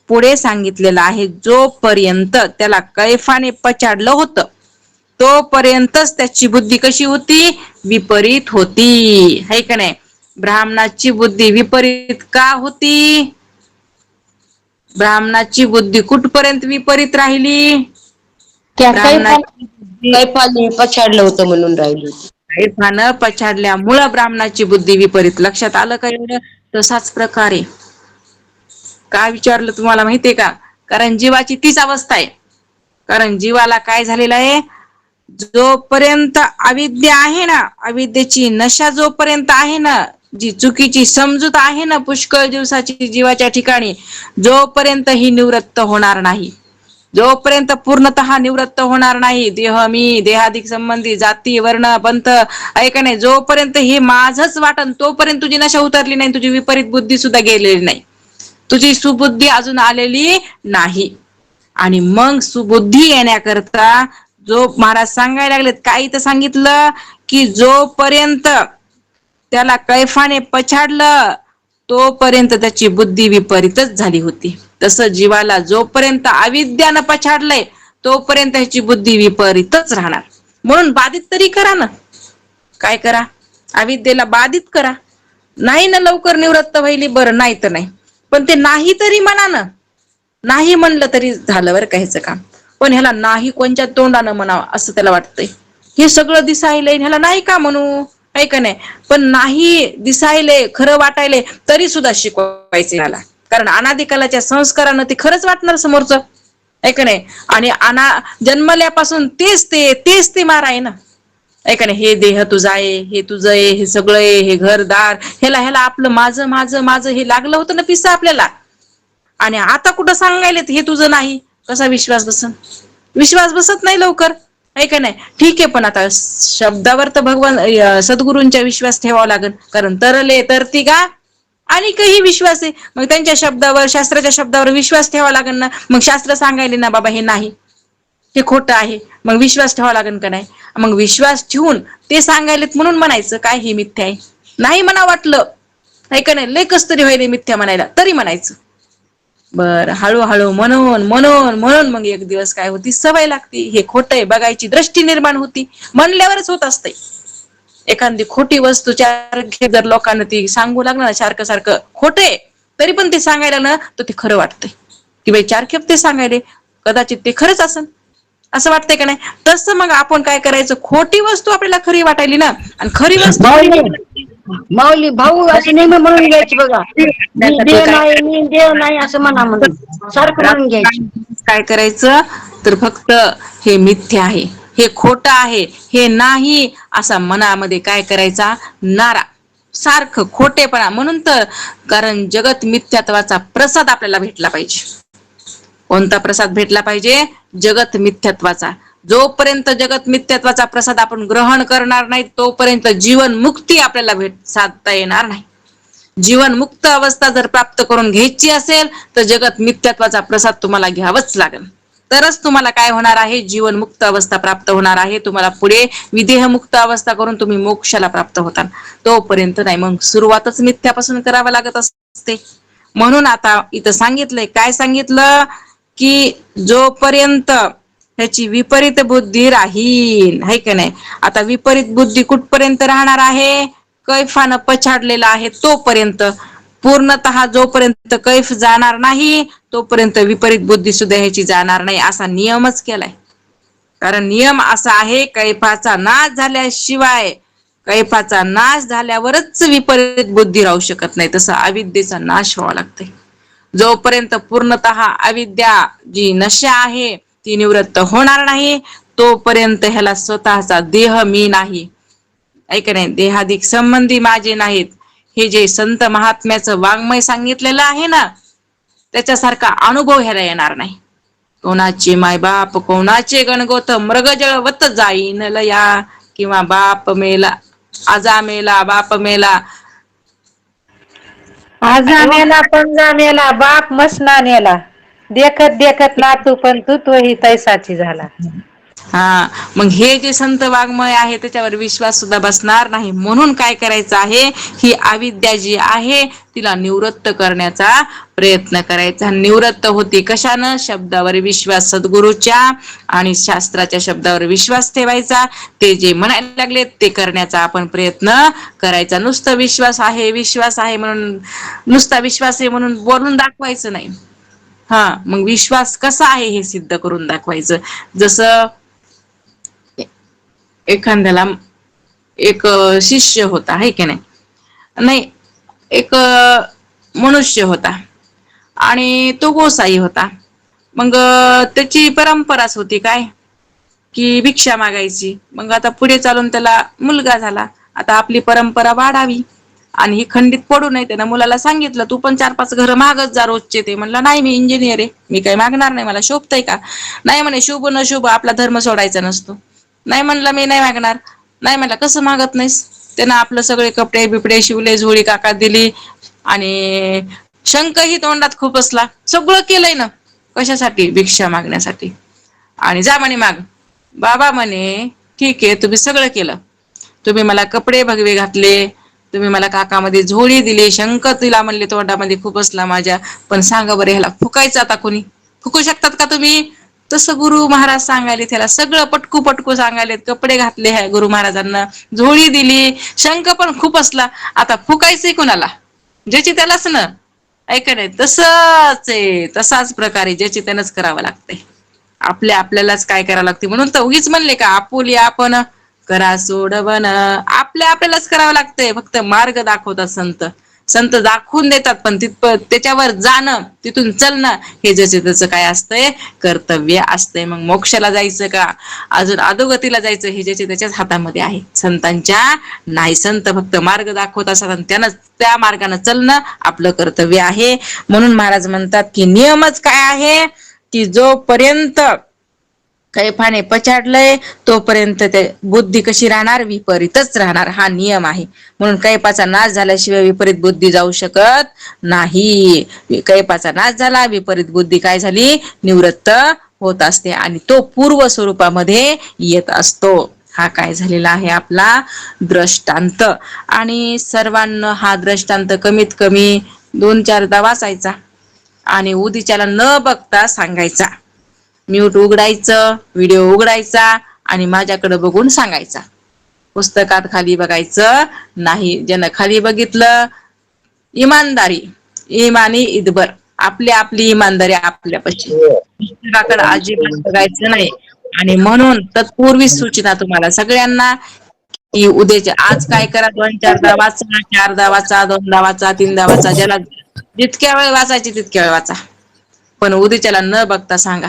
पुढे सांगितलेलं आहे, जोपर्यंत त्याला कैफाने पछाडलं होतं तोपर्यंतच त्याची बुद्धी कशी होती? विपरीत होती, है का नाही? ब्राह्मणाची बुद्धी विपरीत का होती? ब्राह्मणाची बुद्धी कुठपर्यंत विपरीत राहिली? त्या ब्राह्मणाची बुद्धी कैफाने पछाडलं होतं म्हणून राहिली. कैफानं पछाडल्यामुळं ब्राह्मणाची बुद्धी विपरीत. लक्षात आलं का एवढं? तसाच प्रकारे का विचारलं तुम्हाला माहितीये का? कारण जीवाची तीच अवस्था आहे. कारण जीवाला काय झालेलं आहे, जोपर्यंत अविद्या आहे ना, अविद्येची नशा जोपर्यंत आहे ना, जी चुकीची समजूत आहे ना पुष्कळ दिवसाची जीवाच्या ठिकाणी, जोपर्यंत ही निवृत्त होणार नाही, जोपर्यंत पूर्णतः निवृत्त होणार नाही, देह मी, देहादिक संबंधी, जाती वर्ण पंथ, ऐका नाही, जोपर्यंत हे माझच वाटन तोपर्यंत तुझी नशा उतरली नाही, तुझी विपरीत बुद्धी सुद्धा गेलेली नाही, तुझी सुबुद्धी अजून आलेली नाही. आणि मग सुबुद्धी येण्याकरता जो महाराज सांगायला लागलेत, काही तर सांगितलं की जोपर्यंत त्याला कैफाने पछाडलं तोपर्यंत त्याची बुद्धी विपरीतच झाली होती. तसं जीवाला जोपर्यंत अविद्यानं पछाडलंय तोपर्यंत त्याची बुद्धी विपरीतच राहणार. म्हणून बाधित तरी करा ना, काय करा? अविद्येला बाधित करा. नाही ना लवकर निवृत्त व्हायली, बरं नाही तर नाही, पण ते नाही तरी म्हणा ना. नाही म्हणलं तरी झालं बरं का ह्याचं काम. पण ह्याला नाही कोणत्या तोंडानं म्हणावं असं त्याला वाटतंय. हे सगळं दिसायलंय, ह्याला नाही का म्हणू, आहे का नाही? पण नाही दिसायले, खरं वाटायले तरी सुद्धा शिकवायचे ह्याला. कारण अनादिकालाच्या संस्कारानं ते खरंच वाटणार समोरचं, आहे का नाही? आणि जन्मल्यापासून तेच ते मार आहे ना, आहे का नाही? हे देह तुझा आहे, हे तुझं आहे, हे सगळं आहे, हे घरदार, ह्याला आपलं माझं माझं माझं हे लागलं होतं ना पिस्सा आपल्याला. आणि आता कुठं सांगायले हे तुझं नाही, कसा विश्वास बसन? विश्वास बसत नाही लवकर, आहे का नाही? ठीक आहे, पण आता शब्दावर तर भगवान सद्गुरूंच्या विश्वास ठेवावा लागेल. कारण तरले तरती का आणि काही विश्वास आहे, मग त्यांच्या शब्दावर, शास्त्राच्या शब्दावर विश्वास ठेवावा लागेल ना. मग शास्त्र सांगायले ना बाबा हे नाही, हे खोटं आहे, मग विश्वास ठेवावा लागेल का नाही? मग विश्वास ठेवून ते सांगायलेत म्हणून म्हणायचं काय हे मिथ्या आहे? नाही म्हणा वाटलं, आहे का नाही? लय कस तरी व्हायले मिथ्या म्हणायला, तरी म्हणायचं. बर हळूहळू म्हणून म्हणून म्हणून मग एक दिवस काय होती, सवय लागती. हे खोटं आहे बघायची दृष्टी निर्माण होती. म्हणल्यावरच होत असते. एखादी खोटी वस्तू चार जर लोकांना ती सांगू लागलं ना सारखं सारखं खोटे, तरी पण ते सांगायला ना तर ते खरं वाटतंय की बाई चार खेप ते सांगायले, कदाचित ते खरंच असन असं वाटतंय का नाही? तसं मग आपण काय करायचं, खोटी वस्तू आपल्याला खरी वाटायली ना, आणि खरी वस्तू माऊली भाऊ असे नेहमी म्हणून घ्यायची बघा, मी देव नाही, मी देव नाही असं म्हणून सारखं म्हणून घ्यायची. काय करायचं तर फक्त हे मिथ्या आहे, हे खोटं आहे, हे नाही असा मनामध्ये काय करायचा नारा, सारखं खोटेपणा. म्हणून तर कारण जगत मिथ्यात्वाचा प्रसाद आपल्याला भेटला पाहिजे. कोणता प्रसाद भेटला पाहिजे? जगत मिथ्यात्वाचा. जोपर्यंत जगत मिथ्यात्वाचा प्रसाद आपण ग्रहण करणार नाही तोपर्यंत जीवन मुक्ती आपल्याला साधता येणार नाही. जीवन मुक्त अवस्था जर प्राप्त करून घ्यायची असेल तर जगत मिथ्यात्वाचा प्रसाद तुम्हाला घ्यावाच लागेल. तरच तुम्हाला काय होणार आहे, जीवन मुक्त अवस्था प्राप्त होणार आहे. तुम्हाला पुढे विदेह मुक्त अवस्था करून तुम्ही मोक्षाला प्राप्त होता. तोपर्यंत नाही, मग सुरुवातच मिथ्यापासून करावं लागत असते. म्हणून आता इथं सांगितलंय, काय सांगितलं की जोपर्यंत ह्याची विपरीत बुद्धी राहील, है का नाही? आता विपरीत बुद्धी कुठपर्यंत राहणार आहे? कैफानं पछाडलेला आहे तोपर्यंत. पूर्णतः जोपर्यंत कैफ जाणार नाही तोपर्यंत विपरीत बुद्धी सुद्धा ह्याची जाणार नाही, असा नियमच केलाय. कारण नियम असा आहे, कैफाचा नाश झाल्याशिवाय, कैफाचा नाश झाल्यावरच विपरीत बुद्धी राहू शकत नाही. तसा अविद्येचा नाश व्हावा लागतोय. जोपर्यंत पूर्णतः अविद्या जी नशा आहे ती निवृत्त होणार नाही तोपर्यंत ह्याला स्वतःचा देह मी नाही, ऐक नाही, देहादिक संबंधी माझे नाहीत, हे जे संत महात्म्याचं वाङ्मय सांगितलेलं आहे ना त्याच्यासारखा अनुभव ह्याला येणार नाही. कोणाचे मायबाप, कोणाचे गणगोत, मृग जळवत जाईन लया, किंवा बाप मेला, आजा मेला, बाप मेला, आजा मेला, पंजा मेला, बाप मसना नेला, देखत देखत नातू पण तू तोही तैसाची झाला. हा, मग हे जे संत वाङ्मय आहे त्याच्यावर विश्वास सुद्धा बसणार नाही. म्हणून काय करायचं आहे, ही अविद्या जी आहे तिला निवृत्त करण्याचा प्रयत्न करायचा. निवृत्त होती कशानं? शब्दावर विश्वास, सद्गुरूच्या आणि शास्त्राच्या शब्दावर विश्वास ठेवायचा. ते जे म्हणायला लागले ते करण्याचा आपण प्रयत्न करायचा. नुसतं विश्वास आहे विश्वास आहे म्हणून, नुसता विश्वास आहे म्हणून बोलून दाखवायचं नाही. हा, मग विश्वास कसा आहे हे सिद्ध करून दाखवायचं. जसं एखाद्याला एक शिष्य होता, आहे की नाही? नाही, एक मनुष्य होता आणि तो गोसाई होता. मग त्याची परंपराच होती काय, की भिक्षा मागायची. मग आता पुढे चालून त्याला मुलगा झाला. आता आपली परंपरा वाढावी आणि ही खंडित पडू नये. त्यानं मुलाला सांगितलं, तू पण 4-5 घर मागत जा रोजचे. ते म्हणलं, नाही मी इंजिनियर आहे, मी काही मागणार नाही, मला शोभतंय का? नाही म्हणे, शुभ न शुभ आपला धर्म सोडायचा नसतो. नाही म्हणलं, मी नाही मागणार. नाही म्हणलं, कसं मागत नाहीस? त्यानं आपलं सगळे कपडे बिपडे शिवले, झोळी काका दिली आणि शंखही तोंडात खुपसला. सगळं केलंय ना, कशासाठी? भिक्षा मागण्यासाठी. आणि जा म्हणे माग. बाबा म्हणे, ठीक आहे, तुम्ही सगळं केलं, तुम्ही मला कपडे भगवे घातले, तुम्ही मला काकामध्ये झोळी दिली, शंख तिला म्हणले तोंडामध्ये खुपसला माझ्या, पण सांगा बरं ह्याला फुकायचं आता कोणी? फुकू शकतात का तुम्ही? तसं गुरु महाराज सांगायले त्याला, सगळं पटकू पटकू सांगायलेत. कपडे घातले ह्या गुरु महाराजांना, झोळी दिली, शंख पण खुपसला, आता फुकायचंय कोणाला? ज्याची त्यालाच ना, ऐका नाही. तसंच आहे, तसाच प्रकारे ज्याची त्यानंच करावं लागतंय. आपल्यालाच काय करावं लागते. म्हणून तर उगीच म्हणले का, आपुली आपण करा सोडवण, आपल्यालाच करावं लागतंय. फक्त मार्ग दाखवतात संत, संत दाखवून देतात, पण त्याच्यावर जाणं, तिथून चलणं हे ज्याचं त्याचं काय असतंय, कर्तव्य असतंय. मग मोक्षाला जायचं का अजून अधोगतीला जायचं हे ज्याच्या त्याच्याच हातामध्ये आहे, संतांच्या नाही. संत फक्त मार्ग दाखवत असतात आणि त्यानं त्या मार्गाने चलणं आपलं कर्तव्य आहे. म्हणून महाराज म्हणतात की नियमच काय आहे, की जोपर्यंत कैफाने पछाडलंय तोपर्यंत ते बुद्धी कशी राहणार? विपरीतच राहणार. हा नियम आहे. म्हणून कैफाचा नाश झाल्याशिवाय विपरीत बुद्धी जाऊ शकत नाही. कैफाचा नाश झाला, विपरीत बुद्धी काय झाली? निवृत्त होत असते आणि तो पूर्व स्वरूपामध्ये येत असतो. हा काय झालेला आहे? आपला दृष्टांत. आणि सर्वांना हा दृष्टांत कमीत कमी 2-4दा वाचायचा आणि उद्याच्याला न बघता सांगायचा. म्यूट उघडायचं, व्हिडिओ उघडायचा आणि माझ्याकडे बघून सांगायचा. पुस्तकात खाली बघायचं नाही. ज्यानं खाली बघितलं, इमानदारी, इमानी इदबर, आपली इमानदारी आपल्यापाशी, पुस्तकाकडे अजिबात बघायचं नाही. आणि म्हणून तत्पूर्वी सूचना तुम्हाला सगळ्यांना, की उद्याच्या आज काय करा, 2-4दा वाचा, 4दा वाचा, 2दा वाचा, 3दा वाचा, ज्याला जितक्या वेळ वाचायची तितक्या वेळ वाचा, पण उद्याच्याला न बघता सांगा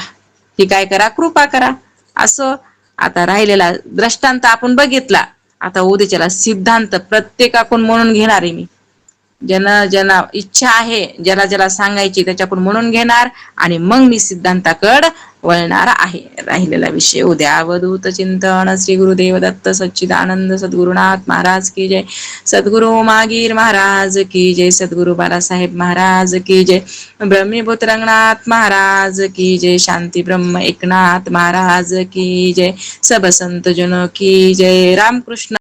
की काय करा, कृपा करा. असं आता राहिलेला दृष्टांत आपण बघितला. आता उद्याच्याला सिद्धांत प्रत्येकाकडून म्हणून घेणार आहे मी. ज्यांना इच्छा आहे, ज्याला सांगायची त्याच्याकडून म्हणून घेणार आणि मग मी सिद्धांताकडे वळणार आहे. राहिलेला विषय उद्या. अवधूत चिंतन. श्री गुरुदेव दत्त सच्चिदानंद सद्गुरुनाथ महाराज की जय. सद्गुरु मागीर महाराज की जय. सद्गुरु बाळासाहेब महाराज की जय. ब्रह्मीभूत रंगनाथ महाराज की जय. शांती ब्रह्म एकनाथ महाराज की जय. सब संत जन की जय. रामकृष्ण.